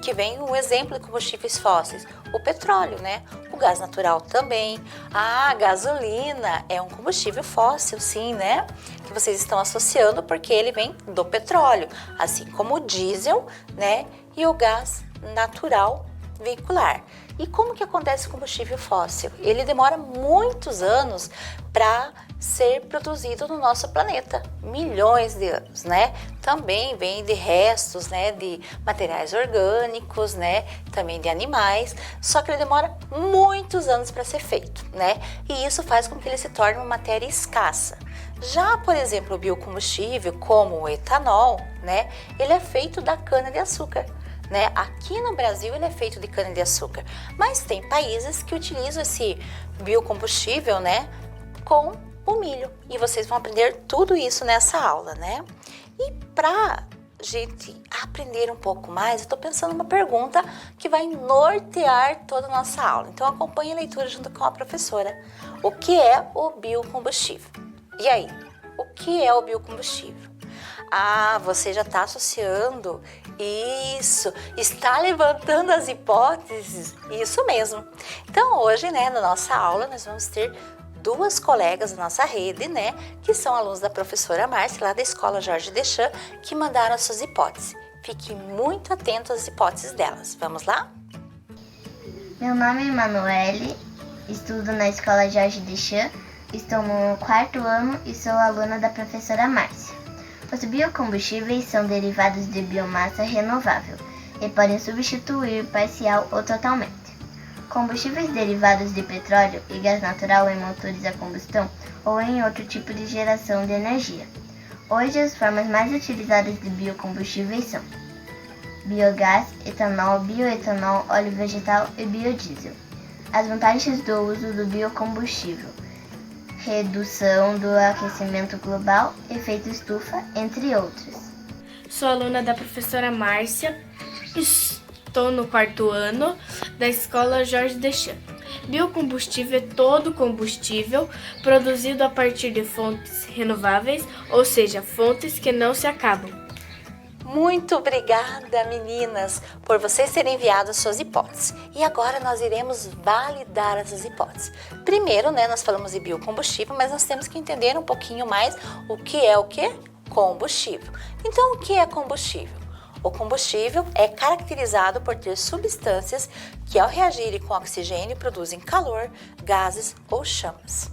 [SPEAKER 4] que vem um exemplo de combustíveis fósseis, o petróleo, né? O gás natural também. A gasolina é um combustível fóssil, sim, né? Que vocês estão associando porque ele vem do petróleo, assim como o diesel, né? E o gás natural veicular. E como que acontece o combustível fóssil? Ele demora muitos anos para ser produzido no nosso planeta, milhões de anos, né? Também vem de restos, né, de materiais orgânicos, né, também de animais, só que ele demora muitos anos para ser feito, né? E isso faz com que ele se torne uma matéria escassa. Já, por exemplo, o biocombustível, como o etanol, né, ele é feito da cana-de-açúcar. Né? Aqui no Brasil ele é feito de cana-de-açúcar, mas tem países que utilizam esse biocombustível, né, com o milho. E vocês vão aprender tudo isso nessa aula, né? E para gente aprender um pouco mais, eu estou pensando numa pergunta que vai nortear toda a nossa aula. Então acompanhe a leitura junto com a professora. O que é o biocombustível? E aí, o que é o biocombustível? Ah, você já está associando isso, está levantando as hipóteses, isso mesmo. Então hoje, né, na nossa aula, nós vamos ter duas colegas da nossa rede, né, que são alunos da professora Márcia, lá da Escola Jorge Deschamps, que mandaram as suas hipóteses. Fique muito atento às hipóteses delas. Vamos lá?
[SPEAKER 5] Meu nome é Emanuele, estudo na Escola Jorge Deschamps, estou no 4º ano e sou aluna da professora Márcia. Os biocombustíveis são derivados de biomassa renovável e podem substituir parcial ou totalmente combustíveis derivados de petróleo e gás natural em motores a combustão ou em outro tipo de geração de energia. Hoje, as formas mais utilizadas de biocombustíveis são biogás, etanol, bioetanol, óleo vegetal e biodiesel. As vantagens do uso do biocombustível: redução do aquecimento global, efeito estufa, entre outros.
[SPEAKER 6] Sou aluna da professora Márcia, estou no 4º ano da Escola Jorge Deschamps. Biocombustível é todo combustível produzido a partir de fontes renováveis, ou seja, fontes que não se acabam.
[SPEAKER 4] Muito obrigada, meninas, por vocês terem enviado as suas hipóteses. E agora nós iremos validar essas hipóteses. Primeiro, né, nós falamos de biocombustível, mas nós temos que entender um pouquinho mais o que é o quê? Combustível. Então, o que é combustível? O combustível é caracterizado por ter substâncias que, ao reagirem com oxigênio, produzem calor, gases ou chamas.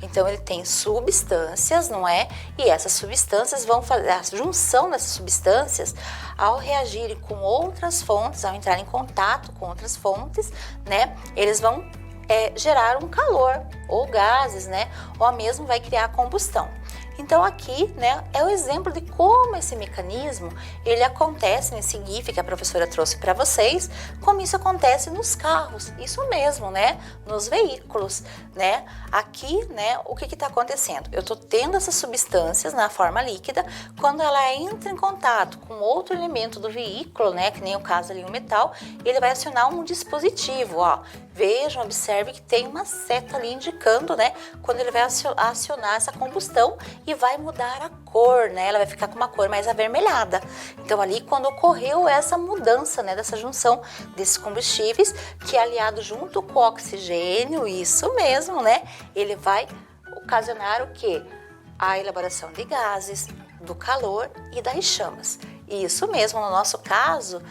[SPEAKER 4] Então, ele tem substâncias, não é? E essas substâncias vão fazer a junção dessas substâncias ao reagirem com outras fontes, ao entrar em contato com outras fontes, né? Eles vão gerar um calor ou gases, né? Ou mesmo vai criar combustão. Então aqui, né, é o exemplo de como esse mecanismo ele acontece nesse GIF que a professora trouxe para vocês, como isso acontece nos carros, isso mesmo, né, nos veículos, né. Aqui, né, o que está acontecendo? Eu estou tendo essas substâncias na forma líquida, quando ela entra em contato com outro elemento do veículo, né, que nem o caso ali o metal, ele vai acionar um dispositivo, ó. Vejam, observe que tem uma seta ali indicando, né, quando ele vai acionar essa combustão e vai mudar a cor, né? Ela vai ficar com uma cor mais avermelhada. Então ali quando ocorreu essa mudança, né, dessa junção desses combustíveis, que é aliado junto com o oxigênio, isso mesmo, né? Ele vai ocasionar o quê? A elaboração de gases, do calor e das chamas. E isso mesmo, no nosso caso,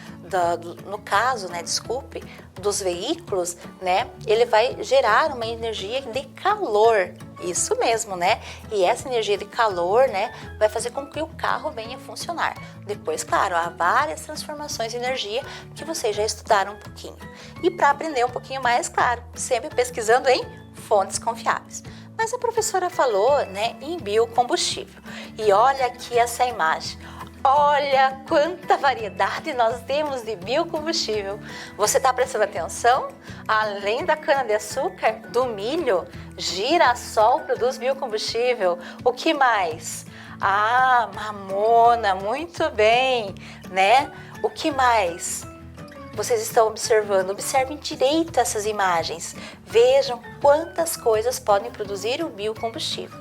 [SPEAKER 4] dos veículos, né, ele vai gerar uma energia de calor, isso mesmo, né, e essa energia de calor, né, vai fazer com que o carro venha a funcionar. Depois, claro, há várias transformações de energia que vocês já estudaram um pouquinho. E para aprender um pouquinho mais, claro, sempre pesquisando em fontes confiáveis. Mas a professora falou, né, em biocombustível. E olha aqui essa imagem. Olha quanta variedade nós temos de biocombustível. Você está prestando atenção? Além da cana-de-açúcar, do milho, girassol produz biocombustível. O que mais? Ah, mamona, muito bem, né? O que mais? Vocês estão observando, observem direito essas imagens. Vejam quantas coisas podem produzir o biocombustível.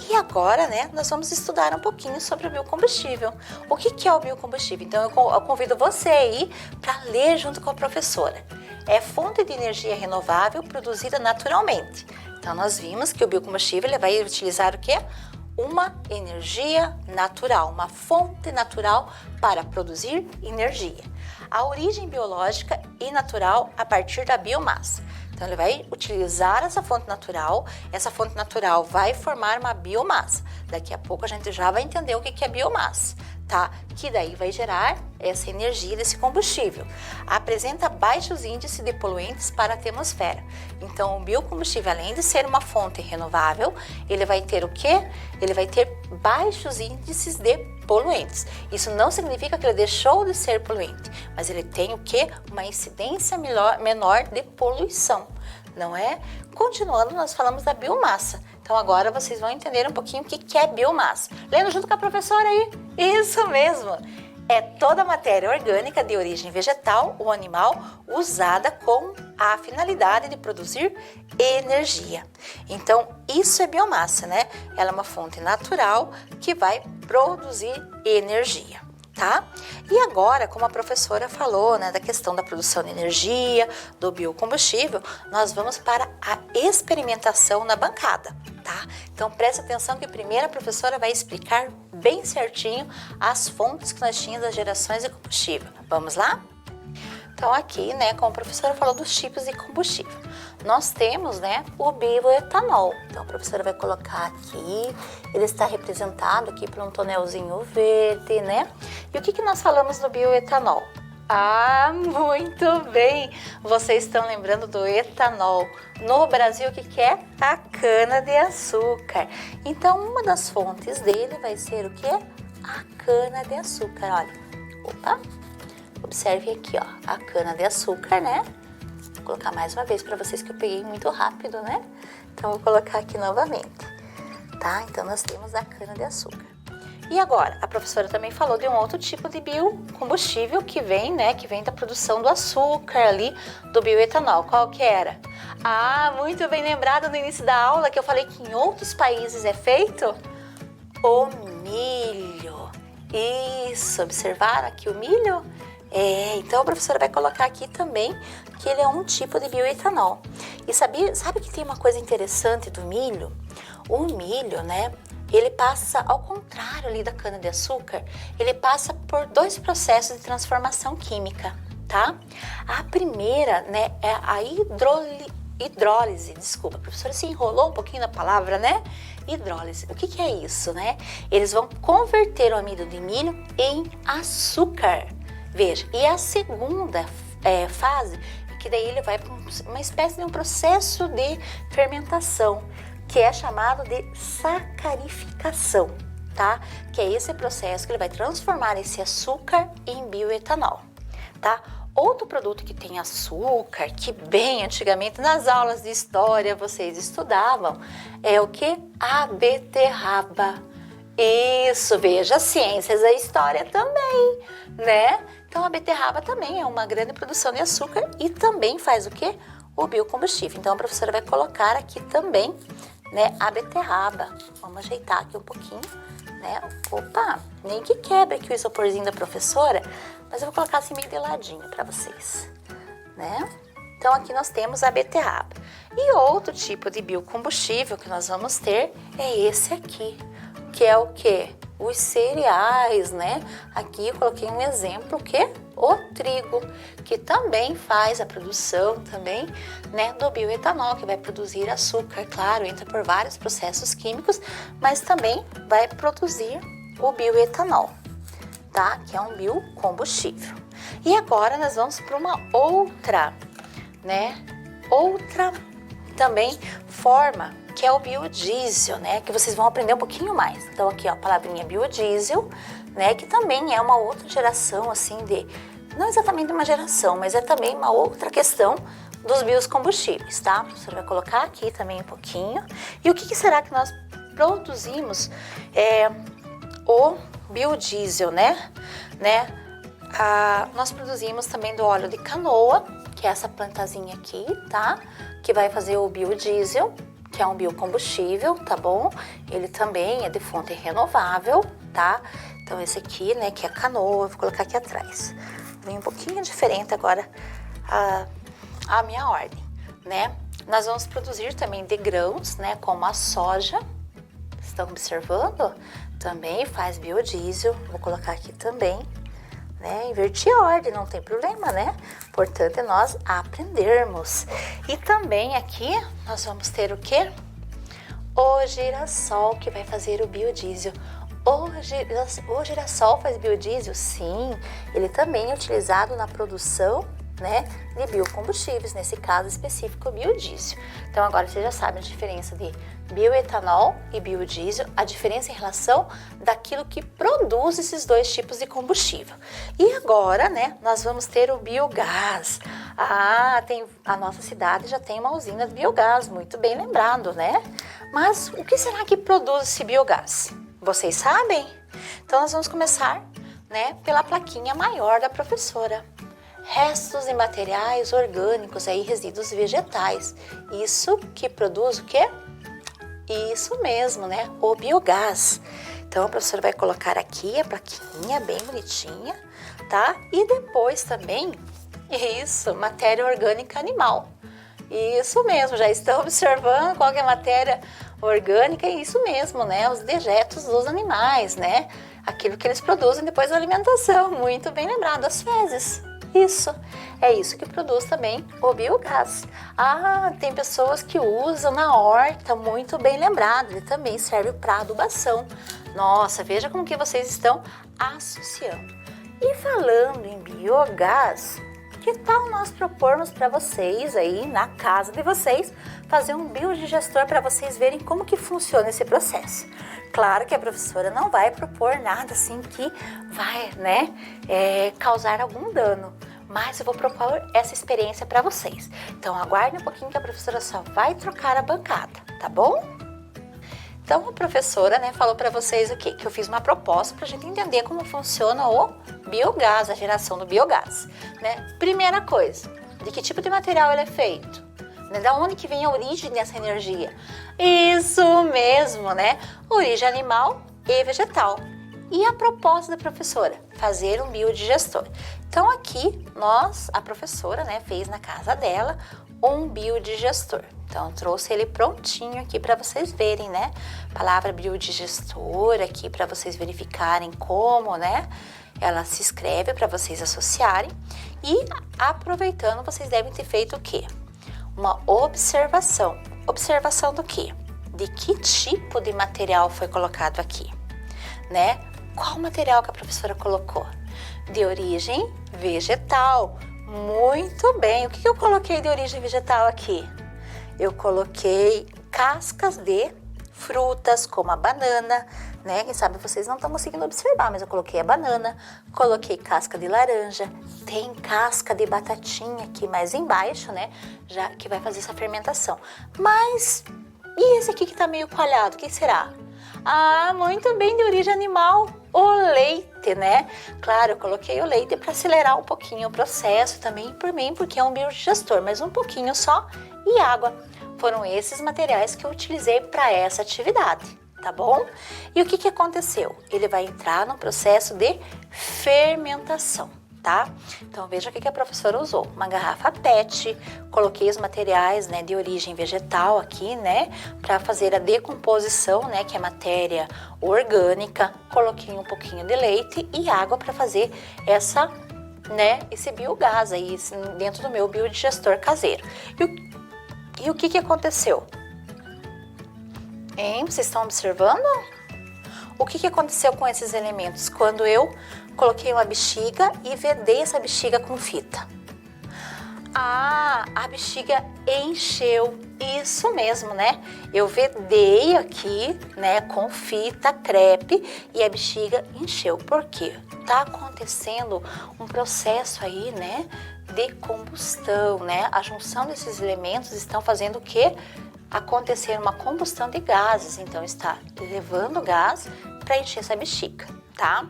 [SPEAKER 4] E agora, né, nós vamos estudar um pouquinho sobre o biocombustível. O que é o biocombustível? Então, eu convido você aí para ler junto com a professora. É fonte de energia renovável produzida naturalmente. Então, nós vimos que o biocombustível ele vai utilizar o quê? Uma energia natural, uma fonte natural para produzir energia. A origem biológica e natural a partir da biomassa. Então, ele vai utilizar essa fonte natural vai formar uma biomassa. Daqui a pouco a gente já vai entender o que é biomassa, tá? Que daí vai gerar essa energia desse combustível. Apresenta baixos índices de poluentes para a atmosfera. Então, o biocombustível, além de ser uma fonte renovável, ele vai ter o quê? Ele vai ter baixos índices de poluentes. Isso não significa que ele deixou de ser poluente, mas ele tem o quê? Uma incidência menor de poluição, não é? Continuando, nós falamos da biomassa. Então agora vocês vão entender um pouquinho o que é biomassa. Lendo junto com a professora aí? Isso mesmo! é toda matéria orgânica de origem vegetal ou animal usada com a finalidade de produzir energia. Então, isso é biomassa, né? Ela é uma fonte natural que vai produzir energia, tá? E agora, como a professora falou, né, da questão da produção de energia, do biocombustível, nós vamos para a experimentação na bancada, tá? Então, preste atenção que primeiro a professora vai explicar bem certinho as fontes que nós tínhamos das gerações de combustível. Vamos lá? Então, aqui, né, como a professora falou dos tipos de combustível, nós temos, né, o bioetanol. Então, a professora vai colocar aqui, ele está representado aqui por um tonelzinho verde, né? E o que nós falamos do bioetanol? Ah, muito bem! Vocês estão lembrando do etanol. No Brasil, o que é? A cana-de-açúcar. Então, uma das fontes dele vai ser o quê? A cana-de-açúcar. Olha, opa! Observe aqui, ó, a cana-de-açúcar, né? Vou colocar mais uma vez para vocês que eu peguei muito rápido, né? Então, vou colocar aqui novamente, tá? Então, nós temos a cana-de-açúcar. E agora, a professora também falou de um outro tipo de biocombustível que vem, né? Que vem da produção do açúcar ali, do bioetanol. Qual que era? Ah, muito bem lembrado no início da aula que eu falei que em outros países é feito o milho. Isso, observaram aqui o milho? Então a professora vai colocar aqui também que ele é um tipo de bioetanol. E sabe que tem uma coisa interessante do milho? O milho, né, ele passa ao contrário ali da cana-de-açúcar, ele passa por dois processos de transformação química, tá? A primeira, né, é a hidrólise, desculpa, a professora se enrolou um pouquinho na palavra, né? Hidrólise. O que é isso, né? Eles vão converter o amido de milho em açúcar. Veja, e a segunda fase, que daí ele vai para uma espécie de um processo de fermentação, que é chamado de sacarificação, tá? Que é esse processo que ele vai transformar esse açúcar em bioetanol, tá? Outro produto que tem açúcar, que bem antigamente nas aulas de história vocês estudavam, é o que? A beterraba. Isso, veja, ciências da história também, né? Então, a beterraba também é uma grande produção de açúcar e também faz o quê? O biocombustível. Então, a professora vai colocar aqui também, né, a beterraba. Vamos ajeitar aqui um pouquinho, né? Opa, nem que quebre aqui o isoporzinho da professora, mas eu vou colocar assim meio de ladinho para vocês, né? Então, aqui nós temos a beterraba. E outro tipo de biocombustível que nós vamos ter é esse aqui, que é o quê? Os cereais, né? Aqui eu coloquei um exemplo, que é o trigo, que também faz a produção também, né, do bioetanol, que vai produzir açúcar, claro, entra por vários processos químicos, mas também vai produzir o bioetanol, tá? Que é um biocombustível. E agora nós vamos para uma outra, né? Outra também forma, que é o biodiesel, né? Que vocês vão aprender um pouquinho mais. Então aqui, ó, a palavrinha biodiesel, né? Que também é uma outra geração, assim, não exatamente uma geração, mas é também uma outra questão dos biocombustíveis, tá? A professora vai colocar aqui também um pouquinho. E o que será que nós produzimos? O biodiesel, né? Nós produzimos também do óleo de canoa, que é essa plantazinha aqui, tá? Que vai fazer o biodiesel, que é um biocombustível, tá bom? Ele também é de fonte renovável, tá? Então esse aqui, né, que é a canoa, vou colocar aqui atrás. Vem um pouquinho diferente agora a minha ordem, né? Nós vamos produzir também de grãos, né, como a soja. Estão observando? Também faz biodiesel, vou colocar aqui também. Né? Invertir a ordem, não tem problema, né? Importante é nós aprendermos. E também aqui nós vamos ter o quê? O girassol, que vai fazer o biodiesel. O girassol faz biodiesel? Sim, ele também é utilizado na produção, né, de biocombustíveis, nesse caso específico, o biodiesel. Então agora vocês já sabem a diferença de bioetanol e biodiesel, a diferença em relação daquilo que produz esses dois tipos de combustível. E agora, né, nós vamos ter o biogás. A nossa cidade já tem uma usina de biogás, muito bem lembrado, né? Mas o que será que produz esse biogás? Vocês sabem? Então nós vamos começar né, pela plaquinha maior da professora. Restos de materiais orgânicos, aí resíduos vegetais. Isso que produz o quê? Isso mesmo, né? O biogás. Então a professora vai colocar aqui a plaquinha bem bonitinha, tá? E depois também, isso, matéria orgânica animal. Isso mesmo, já estão observando qual que é a matéria orgânica, é isso mesmo, né? Os dejetos dos animais, né? Aquilo que eles produzem depois da alimentação, muito bem lembrado, as fezes. Isso, é isso que produz também o biogás. Ah, tem pessoas que usam na horta, muito bem lembrado, ele também serve para adubação. Nossa, veja como que vocês estão associando. E falando em biogás, que tal nós propormos para vocês aí na casa de vocês fazer um biodigestor para vocês verem como que funciona esse processo? Claro que a professora não vai propor nada assim que vai, né, causar algum dano, mas eu vou propor essa experiência para vocês. Então aguarde um pouquinho que a professora só vai trocar a bancada, tá bom? Então a professora, né, falou para vocês o quê? Que eu fiz uma proposta para a gente entender como funciona o biogás, a geração do biogás, né? Primeira coisa, de que tipo de material ele é feito? Né? Da onde que vem a origem dessa energia? Isso mesmo, né? Origem animal e vegetal. E a proposta da professora? Fazer um biodigestor. Então aqui a professora, né, fez na casa dela um biodigestor. Então trouxe ele prontinho aqui para vocês verem, né? Palavra biodigestor aqui para vocês verificarem como, né? Ela se escreve para vocês associarem. E aproveitando, vocês devem ter feito o quê? Uma observação. Observação do quê? De que tipo de material foi colocado aqui, né? Qual material que a professora colocou? De origem vegetal. Muito bem. O que eu coloquei de origem vegetal aqui? Eu coloquei cascas de frutas, como a banana, né? Quem sabe vocês não estão conseguindo observar, mas eu coloquei a banana, coloquei casca de laranja, tem casca de batatinha aqui mais embaixo, né? Já que vai fazer essa fermentação. Mas, e esse aqui que tá meio coalhado, o que será? Ah, muito bem, de origem animal, o leite, né? Claro, eu coloquei o leite para acelerar um pouquinho o processo também por mim, porque é um biodigestor, mas um pouquinho só, e água. Foram esses materiais que eu utilizei para essa atividade, tá bom? E o que aconteceu? Ele vai entrar no processo de fermentação, tá? Então veja o que a professora usou. Uma garrafa PET, coloquei os materiais, né, de origem vegetal aqui, né, para fazer a decomposição, né, que é matéria orgânica. Coloquei um pouquinho de leite e água para fazer esse biogás aí dentro do meu biodigestor caseiro. E o que aconteceu? Hein? Vocês estão observando? O que aconteceu com esses elementos? Quando eu coloquei uma bexiga e vedei essa bexiga com fita. Ah, a bexiga encheu. Isso mesmo, né? Eu vedei aqui, né, com fita crepe e a bexiga encheu. Por quê? Tá acontecendo um processo aí, né, de combustão, né? A junção desses elementos estão fazendo o quê? Acontecer uma combustão de gases. Então está levando gás para encher essa bexiga, tá?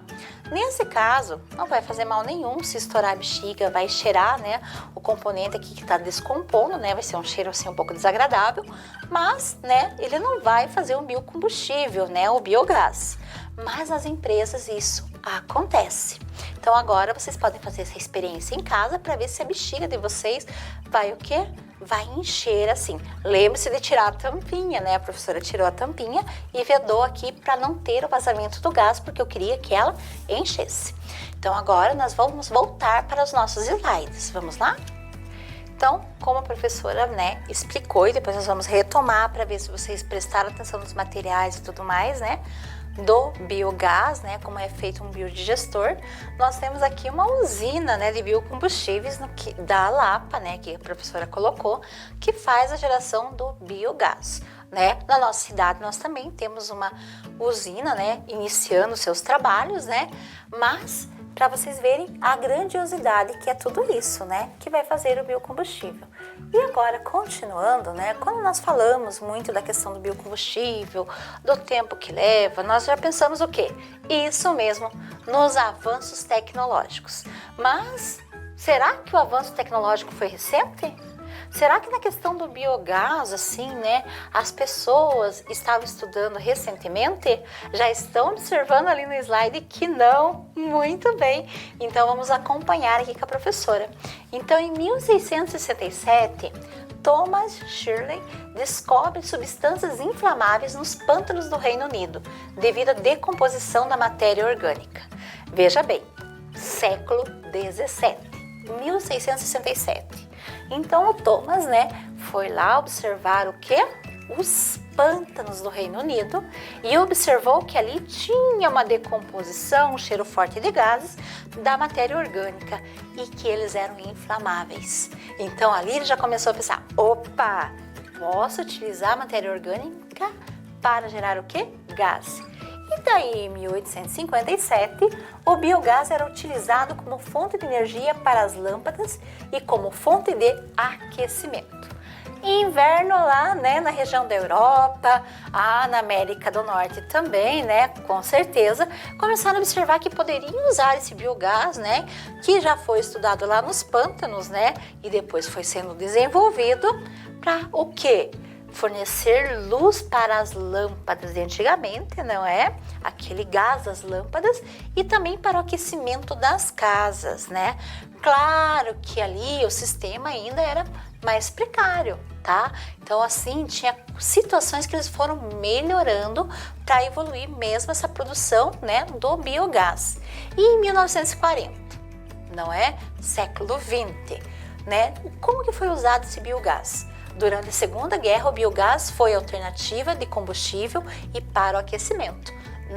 [SPEAKER 4] Nesse caso, não vai fazer mal nenhum se estourar a bexiga, vai cheirar, né, o componente aqui que está descompondo, né, vai ser um cheiro assim um pouco desagradável, mas, né, ele não vai fazer um biocombustível, né, o biogás. Mas nas empresas isso acontece. Então agora vocês podem fazer essa experiência em casa para ver se a bexiga de vocês vai o quê? Vai encher assim. Lembre-se de tirar a tampinha, né? A professora tirou a tampinha e vedou aqui para não ter o vazamento do gás, porque eu queria que ela enchesse. Então agora nós vamos voltar para os nossos slides. Vamos lá? Então, como a professora, né, explicou, e depois nós vamos retomar para ver se vocês prestaram atenção nos materiais e tudo mais, né, do biogás, né, como é feito um biodigestor. Nós temos aqui uma usina, né, de biocombustíveis da Lapa, né, que a professora colocou, que faz a geração do biogás, né. Na nossa cidade nós também temos uma usina, né, iniciando seus trabalhos, né, mas para vocês verem a grandiosidade que é tudo isso, né, que vai fazer o biocombustível. E agora, continuando, né, quando nós falamos muito da questão do biocombustível, do tempo que leva, nós já pensamos o quê? Isso mesmo, nos avanços tecnológicos. Mas será que o avanço tecnológico foi recente? Será que na questão do biogás, assim, né, as pessoas estavam estudando recentemente? Já estão observando ali no slide que não? Muito bem! Então vamos acompanhar aqui com a professora. Então em 1667, Thomas Shirley descobre substâncias inflamáveis nos pântanos do Reino Unido, devido à decomposição da matéria orgânica. Veja bem, século 17, 1667. Então o Thomas, né, foi lá observar o quê? Os pântanos do Reino Unido e observou que ali tinha uma decomposição, um cheiro forte de gases da matéria orgânica e que eles eram inflamáveis. Então ali ele já começou a pensar, opa, posso utilizar a matéria orgânica para gerar o quê? Gás. E daí, em 1857, o biogás era utilizado como fonte de energia para as lâmpadas e como fonte de aquecimento. Em inverno lá, né, na região da Europa, na América do Norte também, né, com certeza, começaram a observar que poderiam usar esse biogás, né, que já foi estudado lá nos pântanos, né, e depois foi sendo desenvolvido para o quê? Fornecer luz para as lâmpadas de antigamente, não é? Aquele gás das lâmpadas e também para o aquecimento das casas, né? Claro que ali o sistema ainda era mais precário, tá? Então assim, tinha situações que eles foram melhorando para evoluir mesmo essa produção, né, do biogás. E em 1940, não é? Século 20, né? Como que foi usado esse biogás? Durante a Segunda Guerra, o biogás foi alternativa de combustível e para o aquecimento.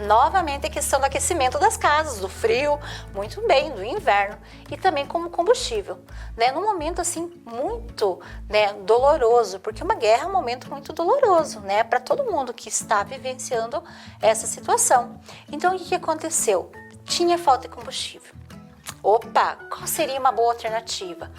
[SPEAKER 4] Novamente a questão do aquecimento das casas, do frio, muito bem, do inverno, e também como combustível, né? Num momento assim muito, né, doloroso, porque uma guerra é um momento muito doloroso, né, para todo mundo que está vivenciando essa situação. Então o que aconteceu? Tinha falta de combustível. Opa, qual seria uma boa alternativa?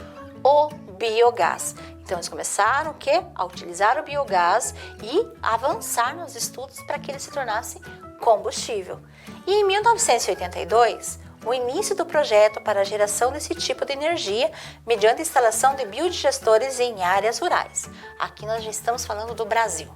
[SPEAKER 4] O biogás. Então eles começaram o quê? A utilizar o biogás e avançar nos estudos para que ele se tornasse combustível. E em 1982, o início do projeto para a geração desse tipo de energia mediante a instalação de biodigestores em áreas rurais. Aqui nós já estamos falando do Brasil.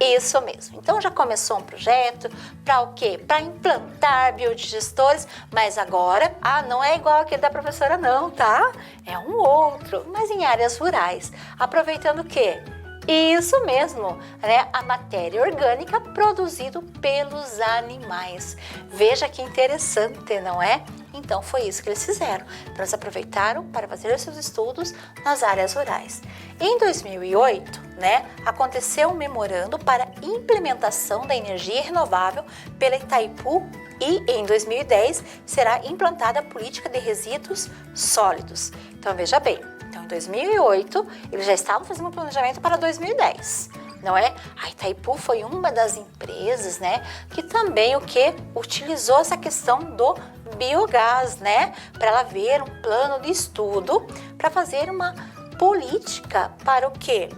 [SPEAKER 4] Isso mesmo. Então já começou um projeto para o quê? Para implantar biodigestores, mas agora, não é igual aquele da professora não, tá? É um outro, mas em áreas rurais. Aproveitando o quê? Isso mesmo, né? A matéria orgânica produzida pelos animais. Veja que interessante, não é? Então foi isso que eles fizeram. Então, eles aproveitaram para fazer os seus estudos nas áreas rurais. Em 2008, né, aconteceu um memorando para implementação da energia renovável pela Itaipu e em 2010 será implantada a política de resíduos sólidos. Então veja bem, então em 2008 eles já estavam fazendo um planejamento para 2010. Não é? A Itaipu foi uma das empresas, né, que também o que utilizou essa questão do biogás, né, para ela ver um plano de estudo para fazer uma política para o quê?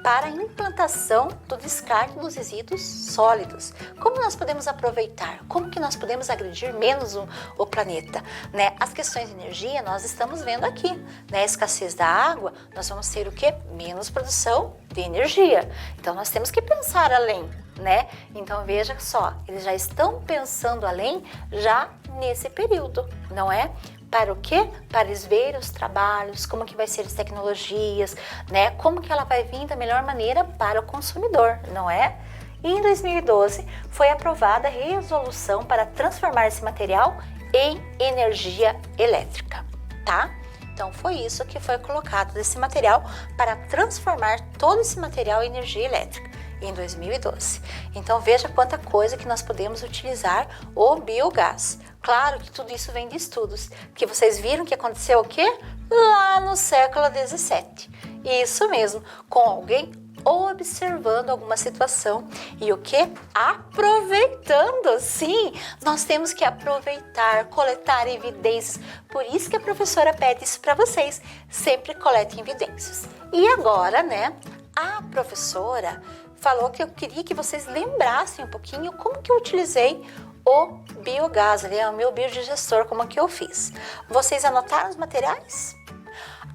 [SPEAKER 4] Para a implantação do descarte dos resíduos sólidos. Como nós podemos aproveitar? Como que nós podemos agredir menos o planeta? Né? As questões de energia nós estamos vendo aqui. Né? A escassez da água, nós vamos ter o quê? Menos produção de energia. Então nós temos que pensar além. Né? Então veja só, eles já estão pensando além já nesse período, não é? Para o quê? Para eles verem os trabalhos, como que vai ser as tecnologias, né? Como que ela vai vir da melhor maneira para o consumidor, não é? E em 2012 foi aprovada a resolução para transformar esse material em energia elétrica, tá? Então foi isso que foi colocado desse material para transformar todo esse material em energia elétrica em 2012. Então veja quanta coisa que nós podemos utilizar o biogás. Claro que tudo isso vem de estudos, que vocês viram que aconteceu o quê? Lá no século XVII. Isso mesmo, com alguém observando alguma situação e o que? Aproveitando, sim, nós temos que aproveitar, coletar evidências, por isso que a professora pede isso para vocês, sempre coletem evidências. E agora, né, a professora falou que eu queria que vocês lembrassem um pouquinho como que eu utilizei o biogás, ali é o meu biodigestor, como que eu fiz. Vocês anotaram os materiais?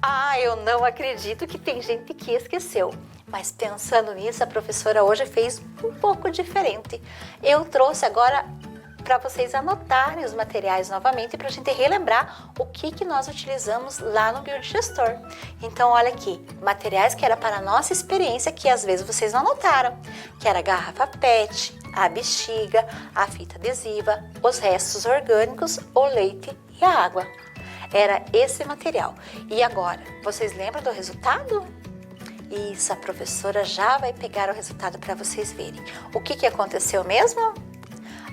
[SPEAKER 4] Ah, eu não acredito que tem gente que esqueceu. Mas pensando nisso, a professora hoje fez um pouco diferente. Eu trouxe agora para vocês anotarem os materiais novamente para a gente relembrar o que nós utilizamos lá no biodigestor. Então, olha aqui, materiais que era para a nossa experiência, que às vezes vocês não anotaram, que era a garrafa PET, a bexiga, a fita adesiva, os restos orgânicos, o leite e a água. Era esse material. E agora, vocês lembram do resultado? Isso, a professora já vai pegar o resultado para vocês verem. O que aconteceu mesmo?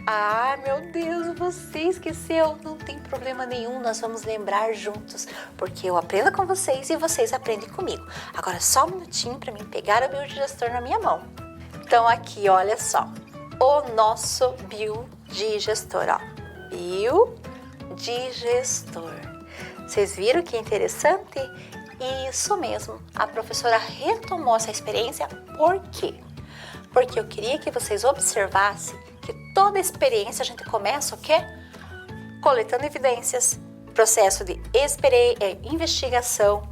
[SPEAKER 4] Ah, meu Deus, você esqueceu? Não tem problema nenhum, nós vamos lembrar juntos, porque eu aprendo com vocês e vocês aprendem comigo. Agora só um minutinho para mim pegar o biodigestor na minha mão. Então aqui, olha só, o nosso biodigestor, ó, biodigestor. Vocês viram que interessante? Isso mesmo, a professora retomou essa experiência, por quê? Porque eu queria que vocês observassem que toda experiência a gente começa o quê? Coletando evidências, processo de investigação,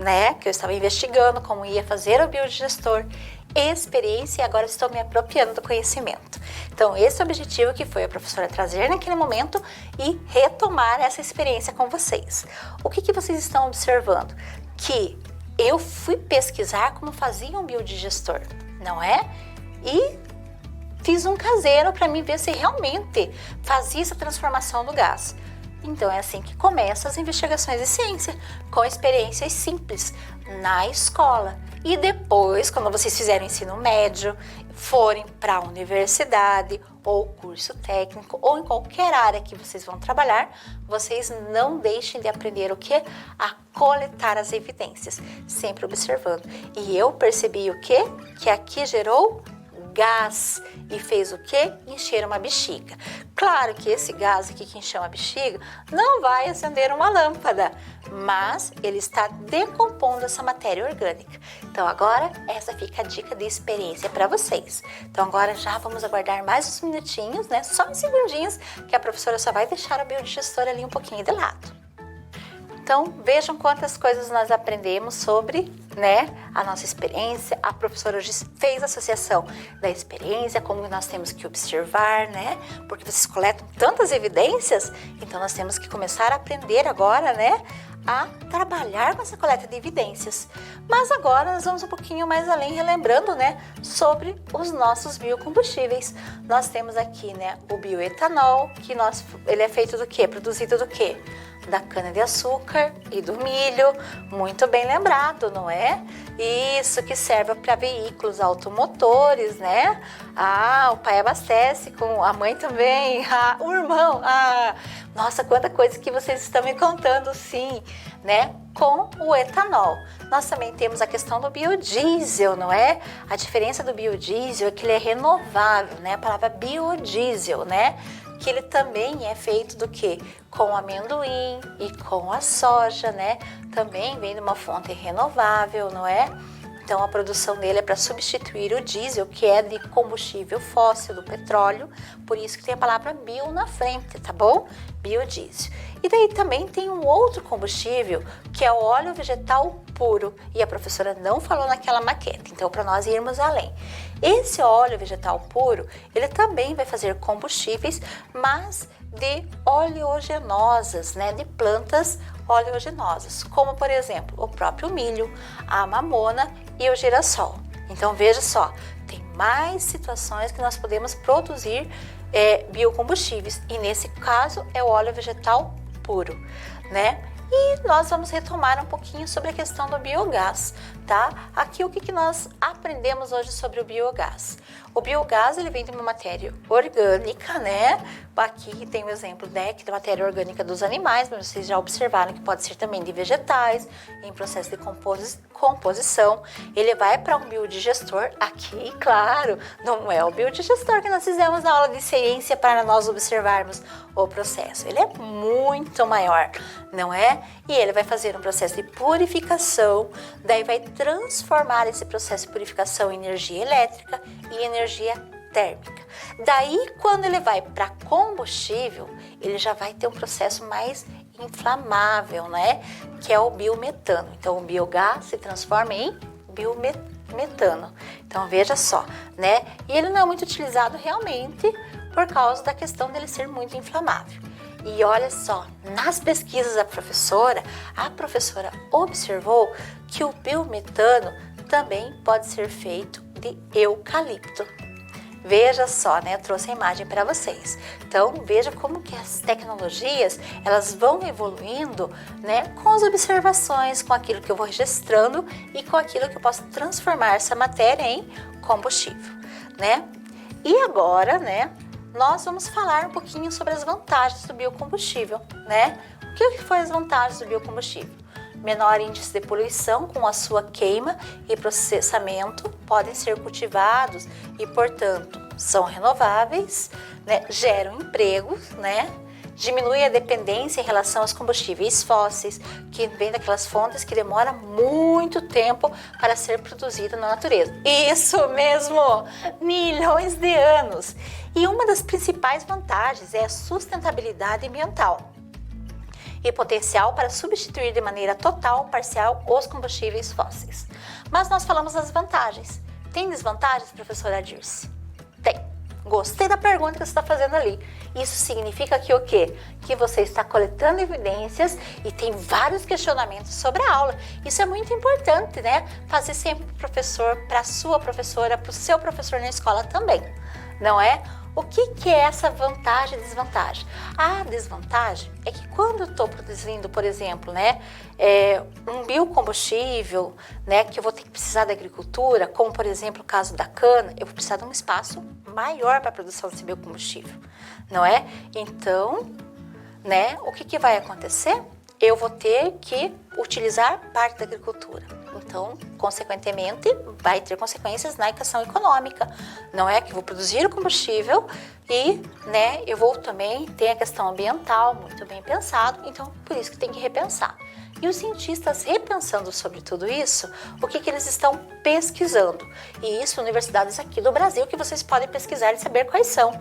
[SPEAKER 4] né? Que eu estava investigando como ia fazer o biodigestor, experiência e agora estou me apropriando do conhecimento. Então, esse é o objetivo que foi a professora trazer naquele momento e retomar essa experiência com vocês. O que vocês estão observando? Que eu fui pesquisar como fazia um biodigestor, não é? E fiz um caseiro para mim ver se realmente fazia essa transformação do gás. Então é assim que começam as investigações de ciência, com experiências simples na escola. E depois, quando vocês fizerem ensino médio, forem para a universidade ou curso técnico ou em qualquer área que vocês vão trabalhar, vocês não deixem de aprender o que? A coletar as evidências, sempre observando. E eu percebi o quê? Que aqui gerou gás e fez o quê? Encher uma bexiga. Claro que esse gás aqui que encheu uma bexiga não vai acender uma lâmpada, mas ele está decompondo essa matéria orgânica. Então agora essa fica a dica de experiência para vocês. Então agora já vamos aguardar mais uns minutinhos, né? Só uns segundinhos que a professora só vai deixar o biodigestor ali um pouquinho de lado. Então, vejam quantas coisas nós aprendemos sobre, né, a nossa experiência. A professora hoje fez a associação da experiência, como nós temos que observar, né, porque vocês coletam tantas evidências, então nós temos que começar a aprender agora, né, a trabalhar com essa coleta de evidências. Mas agora nós vamos um pouquinho mais além, relembrando, né, sobre os nossos biocombustíveis. Nós temos aqui, né, o bioetanol, que ele é feito do quê? Produzido do quê? Da cana-de-açúcar e do milho, muito bem lembrado, não é? Isso que serve para veículos automotores, né? Ah, o pai abastece, com a mãe também, o irmão, nossa, quanta coisa que vocês estão me contando, sim, né? Com o etanol. Nós também temos a questão do biodiesel, não é? A diferença do biodiesel é que ele é renovável, né? A palavra biodiesel, né? Que ele também é feito do quê? Com amendoim e com a soja, né? Também vem de uma fonte renovável, não é? Então a produção dele é para substituir o diesel, que é de combustível fóssil, do petróleo, por isso que tem a palavra bio na frente, tá bom? Biodiesel. E daí também tem um outro combustível, que é o óleo vegetal puro, e a professora não falou naquela maquete, então para nós irmos além. Esse óleo vegetal puro, ele também vai fazer combustíveis, mas de oleaginosas, né, de plantas oleaginosas, como por exemplo o próprio milho, a mamona e o girassol. Então veja só, tem mais situações que nós podemos produzir biocombustíveis, e nesse caso é o óleo vegetal puro, né? E nós vamos retomar um pouquinho sobre a questão do biogás, tá? Aqui o que nós aprendemos hoje sobre o biogás? O biogás, ele vem de uma matéria orgânica, né? Aqui tem o exemplo, né, que da matéria orgânica dos animais, mas vocês já observaram que pode ser também de vegetais, em processo de composição. Ele vai para um biodigestor. Aqui, claro, não é o biodigestor que nós fizemos na aula de ciência para nós observarmos o processo. Ele é muito maior, não é? E ele vai fazer um processo de purificação, daí vai transformar esse processo de purificação em energia elétrica e energia térmica. Daí, quando ele vai para combustível, ele já vai ter um processo mais inflamável, né? Que é o biometano. Então, o biogás se transforma em biometano. Então, veja só, né? E ele não é muito utilizado realmente por causa da questão dele ser muito inflamável. E olha só, nas pesquisas da professora, a professora observou que o biometano também pode ser feito de eucalipto. Veja só, né? Eu trouxe a imagem para vocês. Então, veja como que as tecnologias, elas vão evoluindo, né? Com as observações, com aquilo que eu vou registrando e com aquilo que eu posso transformar essa matéria em combustível, né? E agora, né? Nós vamos falar um pouquinho sobre as vantagens do biocombustível, né? O que foi as vantagens do biocombustível? Menor índice de poluição com a sua queima e processamento, podem ser cultivados e, portanto, são renováveis, né? Geram empregos, né? Diminui a dependência em relação aos combustíveis fósseis, que vem daquelas fontes que demoram muito tempo para ser produzida na natureza. Isso mesmo! Milhões de anos! E uma das principais vantagens é a sustentabilidade ambiental e potencial para substituir de maneira total ou parcial os combustíveis fósseis. Mas nós falamos das vantagens. Tem desvantagens, professora Dirce? Tem. Gostei da pergunta que você está fazendo ali. Isso significa que o quê? Que você está coletando evidências e tem vários questionamentos sobre a aula. Isso é muito importante, né? Fazer sempre para o professor, para a sua professora, para o seu professor na escola também, não é? O que é essa vantagem e desvantagem? A desvantagem é que quando eu estou produzindo, por exemplo, né, um biocombustível, né, que eu vou ter que precisar da agricultura, como por exemplo o caso da cana, eu vou precisar de um espaço maior para a produção desse biocombustível, não é? Então, né, o que vai acontecer? Eu vou ter que utilizar parte da agricultura. Então, consequentemente, vai ter consequências na equação econômica. Não é que eu vou produzir o combustível e, né, eu vou também ter a questão ambiental muito bem pensado. Então, por isso que tem que repensar. E os cientistas repensando sobre tudo isso, o que eles estão pesquisando? E isso, universidades aqui do Brasil, que vocês podem pesquisar e saber quais são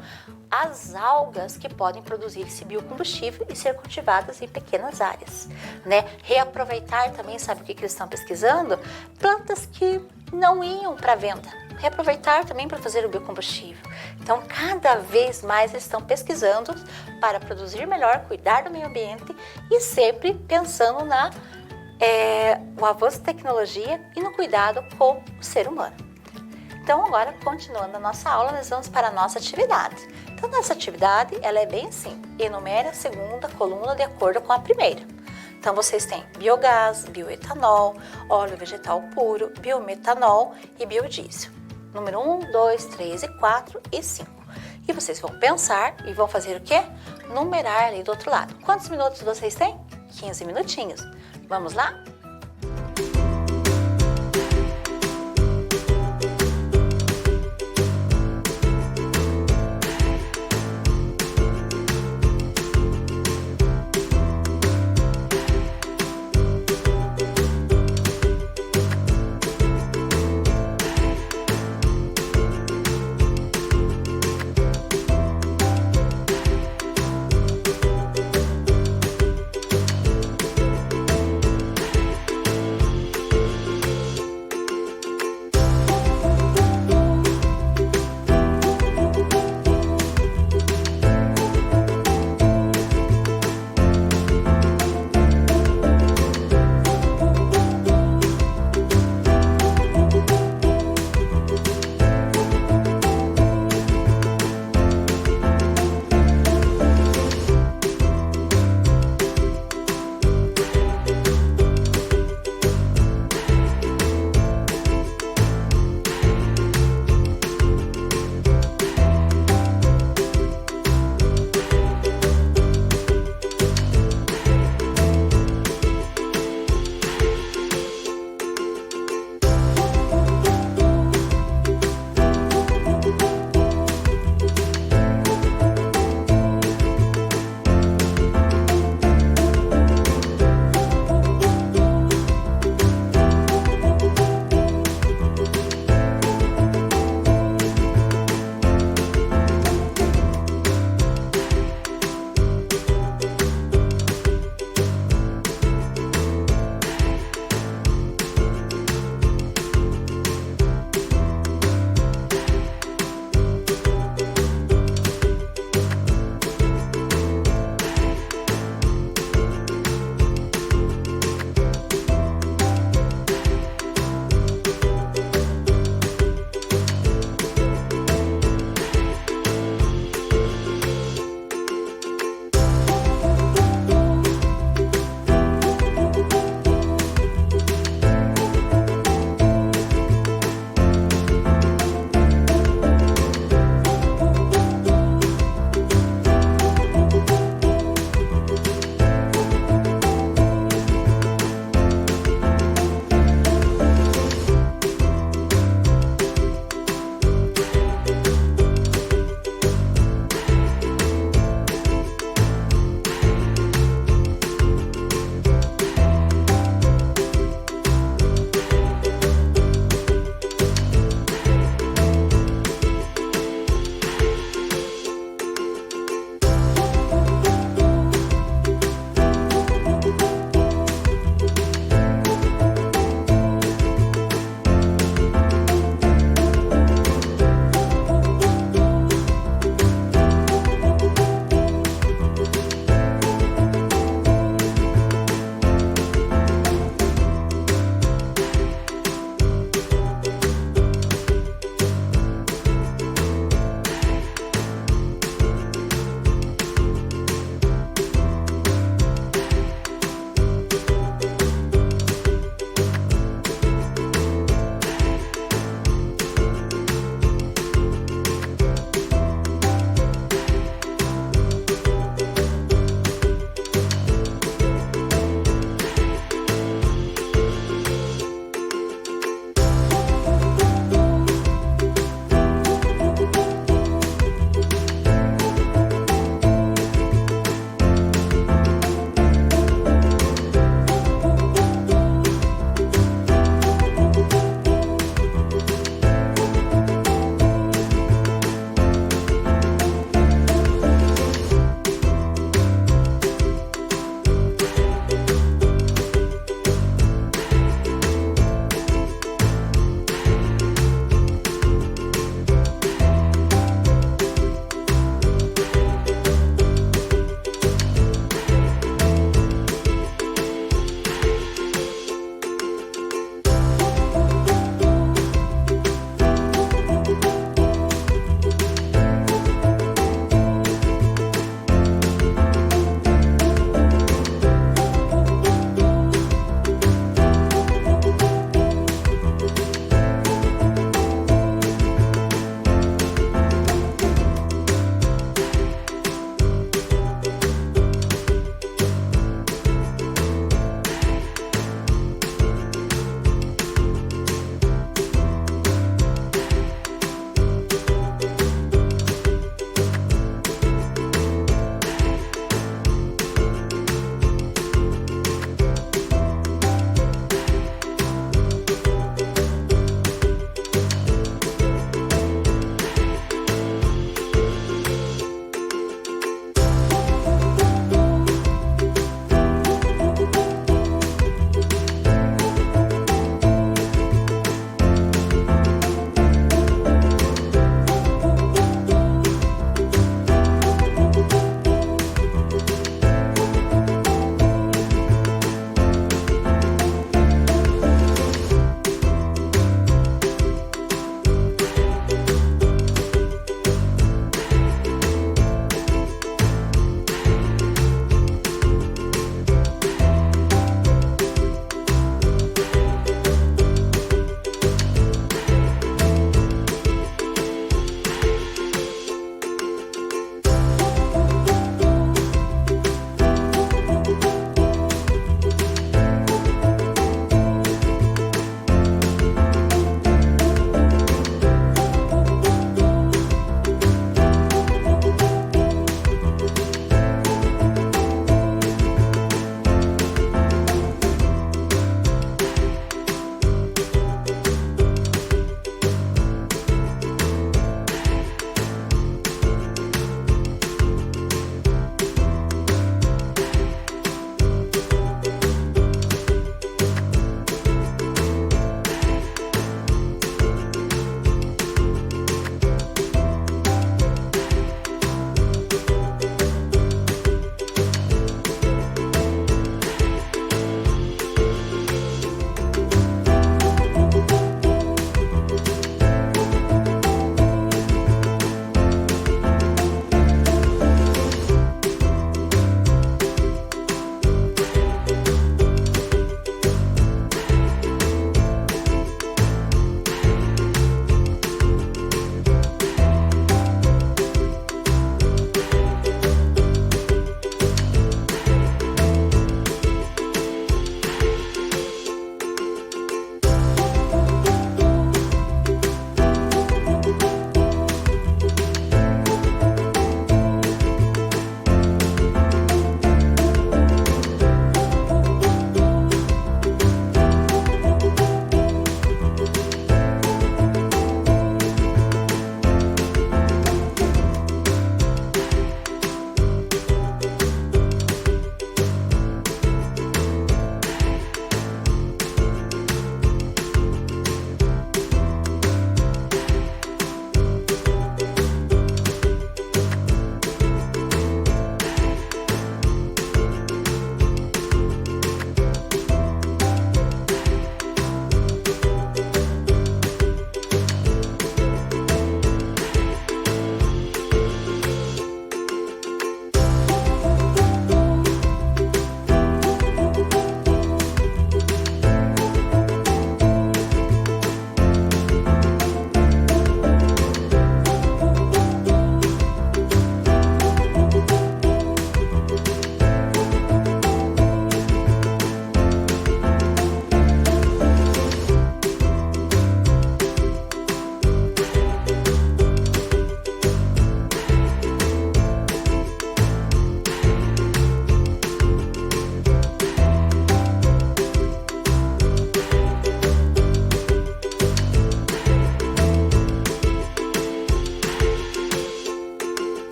[SPEAKER 4] as algas que podem produzir esse biocombustível e ser cultivadas em pequenas áreas, né? Reaproveitar também, sabe o que eles estão pesquisando? Plantas que não iam para venda. Reaproveitar também para fazer o biocombustível. Então, cada vez mais eles estão pesquisando para produzir melhor, cuidar do meio ambiente e sempre pensando no avanço da tecnologia e no cuidado com o ser humano. Então, agora, continuando a nossa aula, nós vamos para a nossa atividade. Então, nossa atividade, ela é bem assim, enumere a segunda coluna de acordo com a primeira. Então, vocês têm biogás, bioetanol, óleo vegetal puro, biometanol e biodiesel. Número 1, 2, 3 e 4 e 5. E vocês vão pensar e vão fazer o quê? Numerar ali do outro lado. Quantos minutos vocês têm? 15 minutinhos. Vamos lá?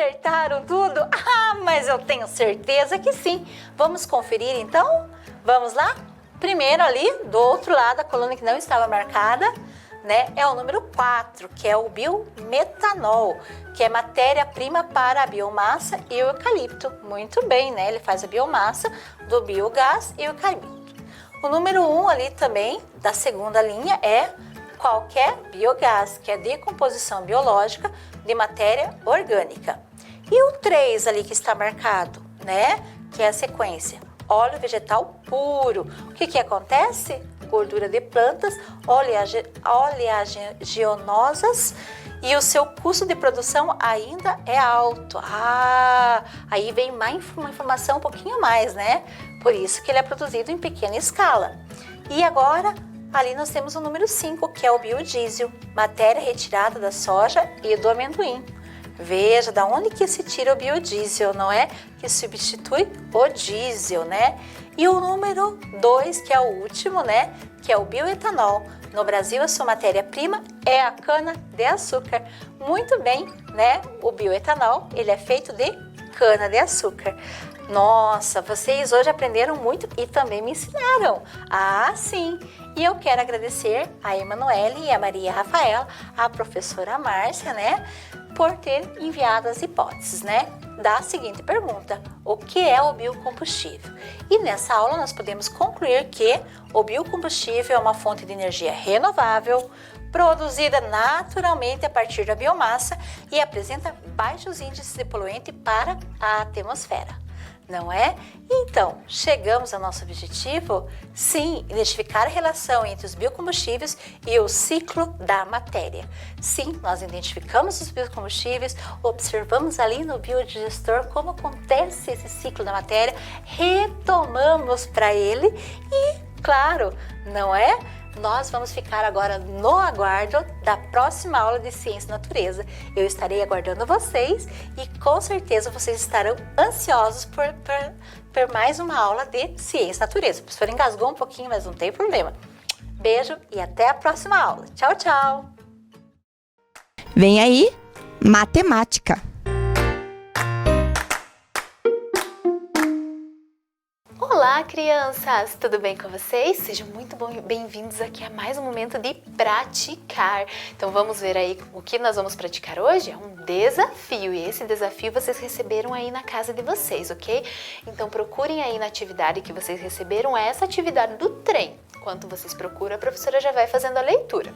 [SPEAKER 4] Acertaram tudo? Ah, mas eu tenho certeza que sim. Vamos conferir então? Vamos lá? Primeiro ali, do outro lado, a coluna que não estava marcada, né, é o número 4, que é o biometanol, que é matéria-prima para a biomassa e o eucalipto. Muito bem, né? Ele faz a biomassa do biogás e o eucalipto. O número 1 ali também, da segunda linha, é qualquer biogás, que é decomposição biológica de matéria orgânica. E o 3 ali que está marcado, né, que é a sequência, óleo vegetal puro. O que acontece? Gordura de plantas oleaginosas e o seu custo de produção ainda é alto. Aí vem uma informação um pouquinho mais, né? Por isso que ele é produzido em pequena escala. E agora, ali nós temos o número 5, que é o biodiesel, matéria retirada da soja e do amendoim. Veja da onde que se tira o biodiesel, não é? Que substitui o diesel, né? E o número 2, que é o último, né? Que é o bioetanol. No Brasil, a sua matéria-prima é a cana-de-açúcar. Muito bem, né? O bioetanol, ele é feito de cana-de-açúcar. Nossa, vocês hoje aprenderam muito e também me ensinaram. Ah, sim! E eu quero agradecer a Emanuele e a Maria Rafaela, a professora Márcia, né? Por ter enviado as hipóteses, né? Da seguinte pergunta: o que é o biocombustível? E nessa aula nós podemos concluir que o biocombustível é uma fonte de energia renovável, produzida naturalmente a partir da biomassa e apresenta baixos índices de poluente para a atmosfera. Não é? Então, chegamos ao nosso objetivo? Sim, identificar a relação entre os biocombustíveis e o ciclo da matéria. Sim, nós identificamos os biocombustíveis, observamos ali no biodigestor como acontece esse ciclo da matéria, retomamos para ele e, claro, não é? Nós vamos ficar agora no aguardo da próxima aula de Ciência e Natureza. Eu estarei aguardando vocês e com certeza vocês estarão ansiosos por mais uma aula de Ciência e Natureza. O professor engasgou um pouquinho, mas não tem problema. Beijo e até a próxima aula. Tchau, tchau!
[SPEAKER 2] Vem aí, matemática.
[SPEAKER 7] Olá, crianças! Tudo bem com vocês? Sejam muito bem-vindos aqui a mais um momento de praticar. Então vamos ver aí o que nós vamos praticar hoje? É um desafio e esse desafio vocês receberam aí na casa de vocês, ok? Então procurem aí na atividade que vocês receberam essa atividade do trem. Enquanto vocês procuram, a professora já vai fazendo a leitura.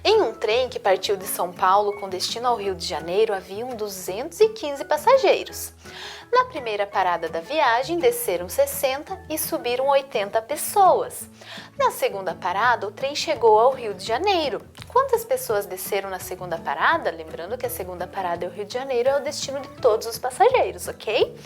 [SPEAKER 7] Em um trem que partiu de São Paulo com destino ao Rio de Janeiro, haviam 215 passageiros. Na primeira parada da viagem, desceram 60 e subiram 80 pessoas. Na segunda parada, o trem chegou ao Rio de Janeiro. Quantas pessoas desceram na segunda parada? Lembrando que a segunda parada é o Rio de Janeiro, é o destino de todos os passageiros, ok?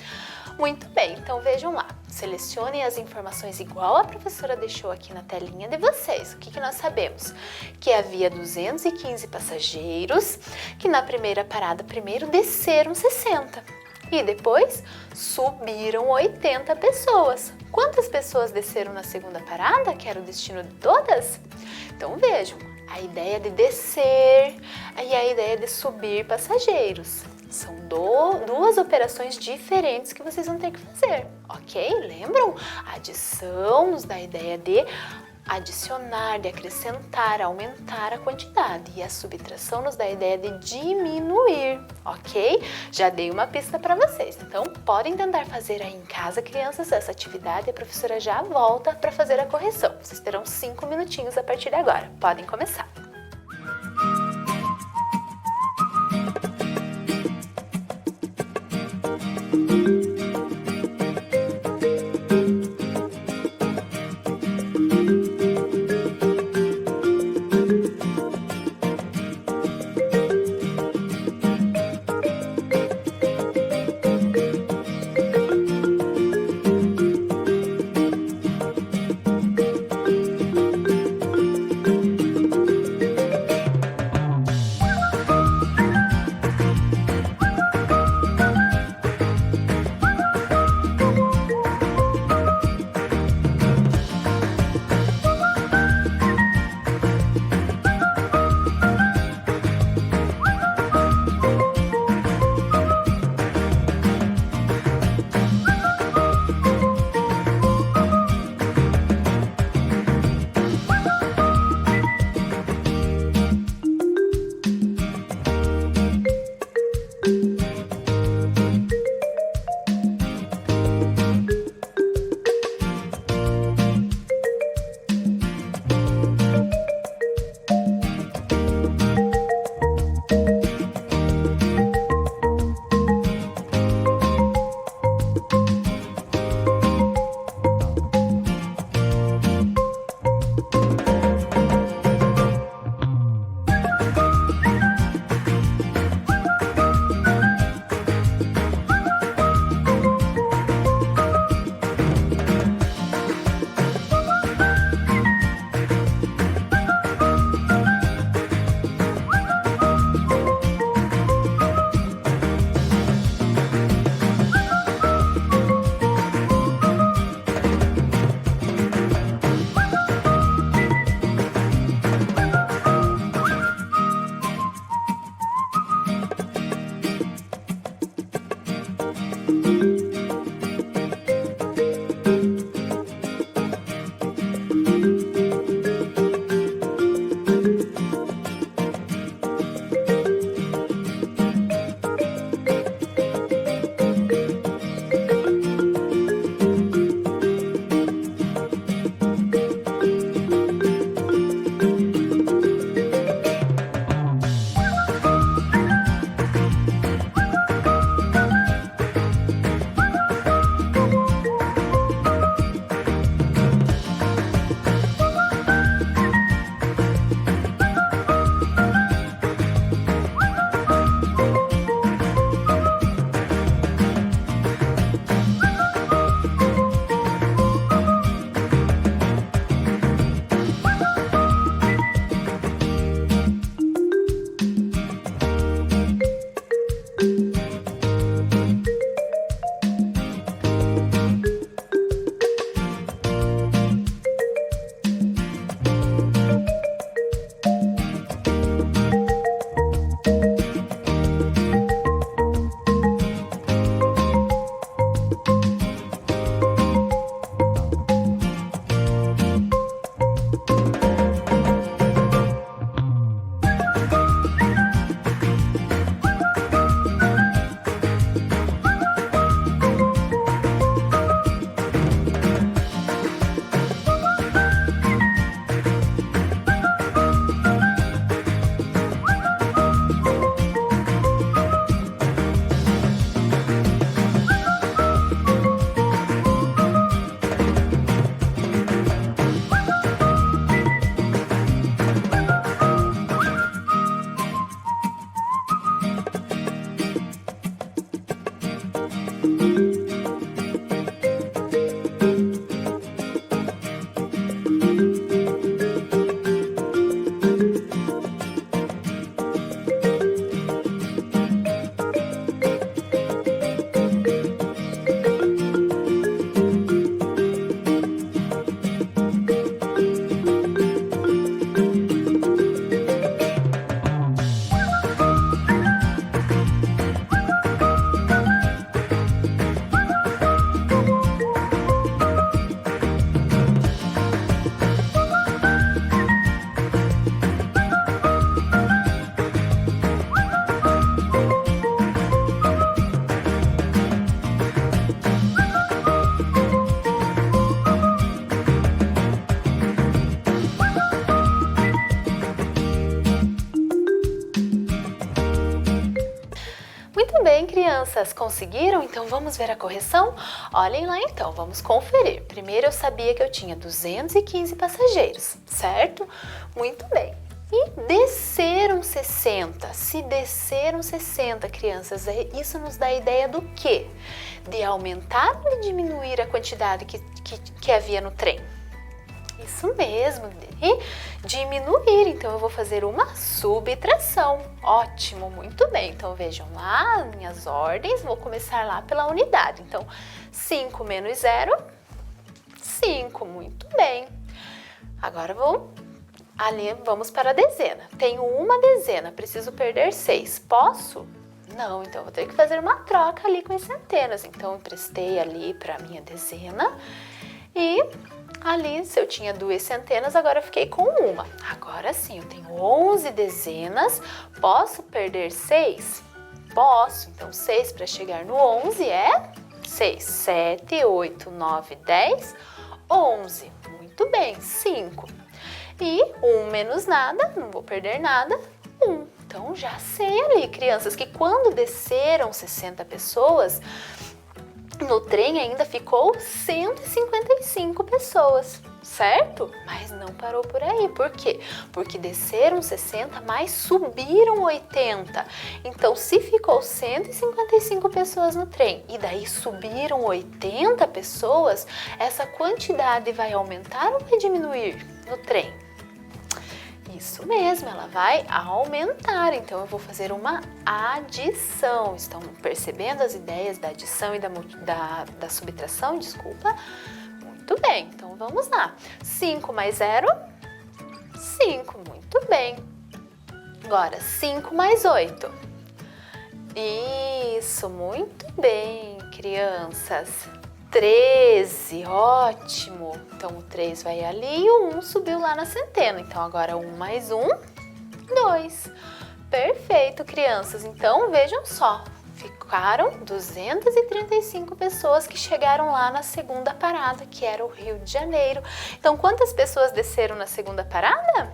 [SPEAKER 7] Muito bem, então vejam lá. Selecionem as informações igual a professora deixou aqui na telinha de vocês. O que nós sabemos? Que havia 215 passageiros, que na primeira parada primeiro desceram 60 e depois subiram 80 pessoas. Quantas pessoas desceram na segunda parada, que era o destino de todas? Então vejam, a ideia de descer e a ideia de subir passageiros. São duas operações diferentes que vocês vão ter que fazer, ok? Lembram? A adição nos dá a ideia de adicionar, de acrescentar, aumentar a quantidade. E a subtração nos dá a ideia de diminuir, ok? Já dei uma pista para vocês. Então, podem tentar fazer aí em casa, crianças, essa atividade. A professora já volta para fazer a correção. Vocês terão 5 minutinhos a partir de agora. Podem começar. bem, crianças, conseguiram? Então vamos ver a correção? Olhem lá então, vamos conferir. Primeiro eu sabia que eu tinha 215 passageiros, certo? Muito bem. E desceram 60. Se desceram 60, crianças, isso nos dá a ideia do quê? De aumentar ou diminuir a quantidade que havia no trem? Isso mesmo, de diminuir. Então, eu vou fazer uma subtração. Ótimo, muito bem. Então, vejam lá as minhas ordens. Vou começar lá pela unidade. Então, 5 menos 0, 5. Muito bem. Agora, vamos para a dezena. Tenho uma dezena, preciso perder 6. Posso? Não, então eu vou ter que fazer uma troca ali com as centenas. Então, eu emprestei ali para a minha dezena e ali, se eu tinha 2 centenas, agora eu fiquei com uma. Agora sim, eu tenho 11 dezenas. Posso perder 6? Posso. Então, 6 para chegar no 11 é 6. 7, 8, 9, 10, 11. Muito bem, 5. E 1 menos nada, não vou perder nada, 1. Então, já sei ali, crianças, que quando desceram 60 pessoas, no trem ainda ficou 155 pessoas. certo? Mas não parou por aí. Por quê? Porque desceram 60, mas subiram 80. Então, se ficou 155 pessoas no trem e daí subiram 80 pessoas, essa quantidade vai aumentar ou vai diminuir no trem? Isso mesmo, ela vai aumentar. Então, eu vou fazer uma adição. Estão percebendo as ideias da adição e da subtração? Desculpa. Muito bem, então vamos lá. 5 mais 0, 5, muito bem. Agora, 5 mais 8. Isso, muito bem, crianças. 13, ótimo. Então, o 3 vai ali e o 1 subiu lá na centena. Então, agora 1 mais 1, 2. Perfeito, crianças. Então, vejam só. Ficaram 235 pessoas que chegaram lá na segunda parada, que era o Rio de Janeiro. Então, quantas pessoas desceram na segunda parada?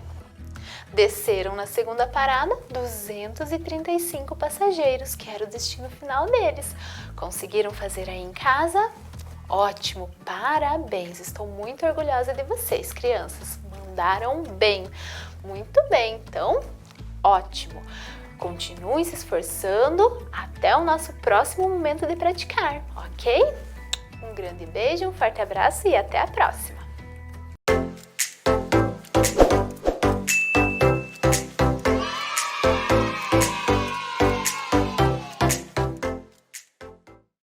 [SPEAKER 7] Desceram na segunda parada 235 passageiros, que era o destino final deles. Conseguiram fazer aí em casa? Ótimo, parabéns! Estou muito orgulhosa de vocês, crianças. Mandaram bem, muito bem. Então, ótimo! Continuem se esforçando até o nosso próximo momento de praticar, ok? Um grande beijo, um forte abraço e até a próxima!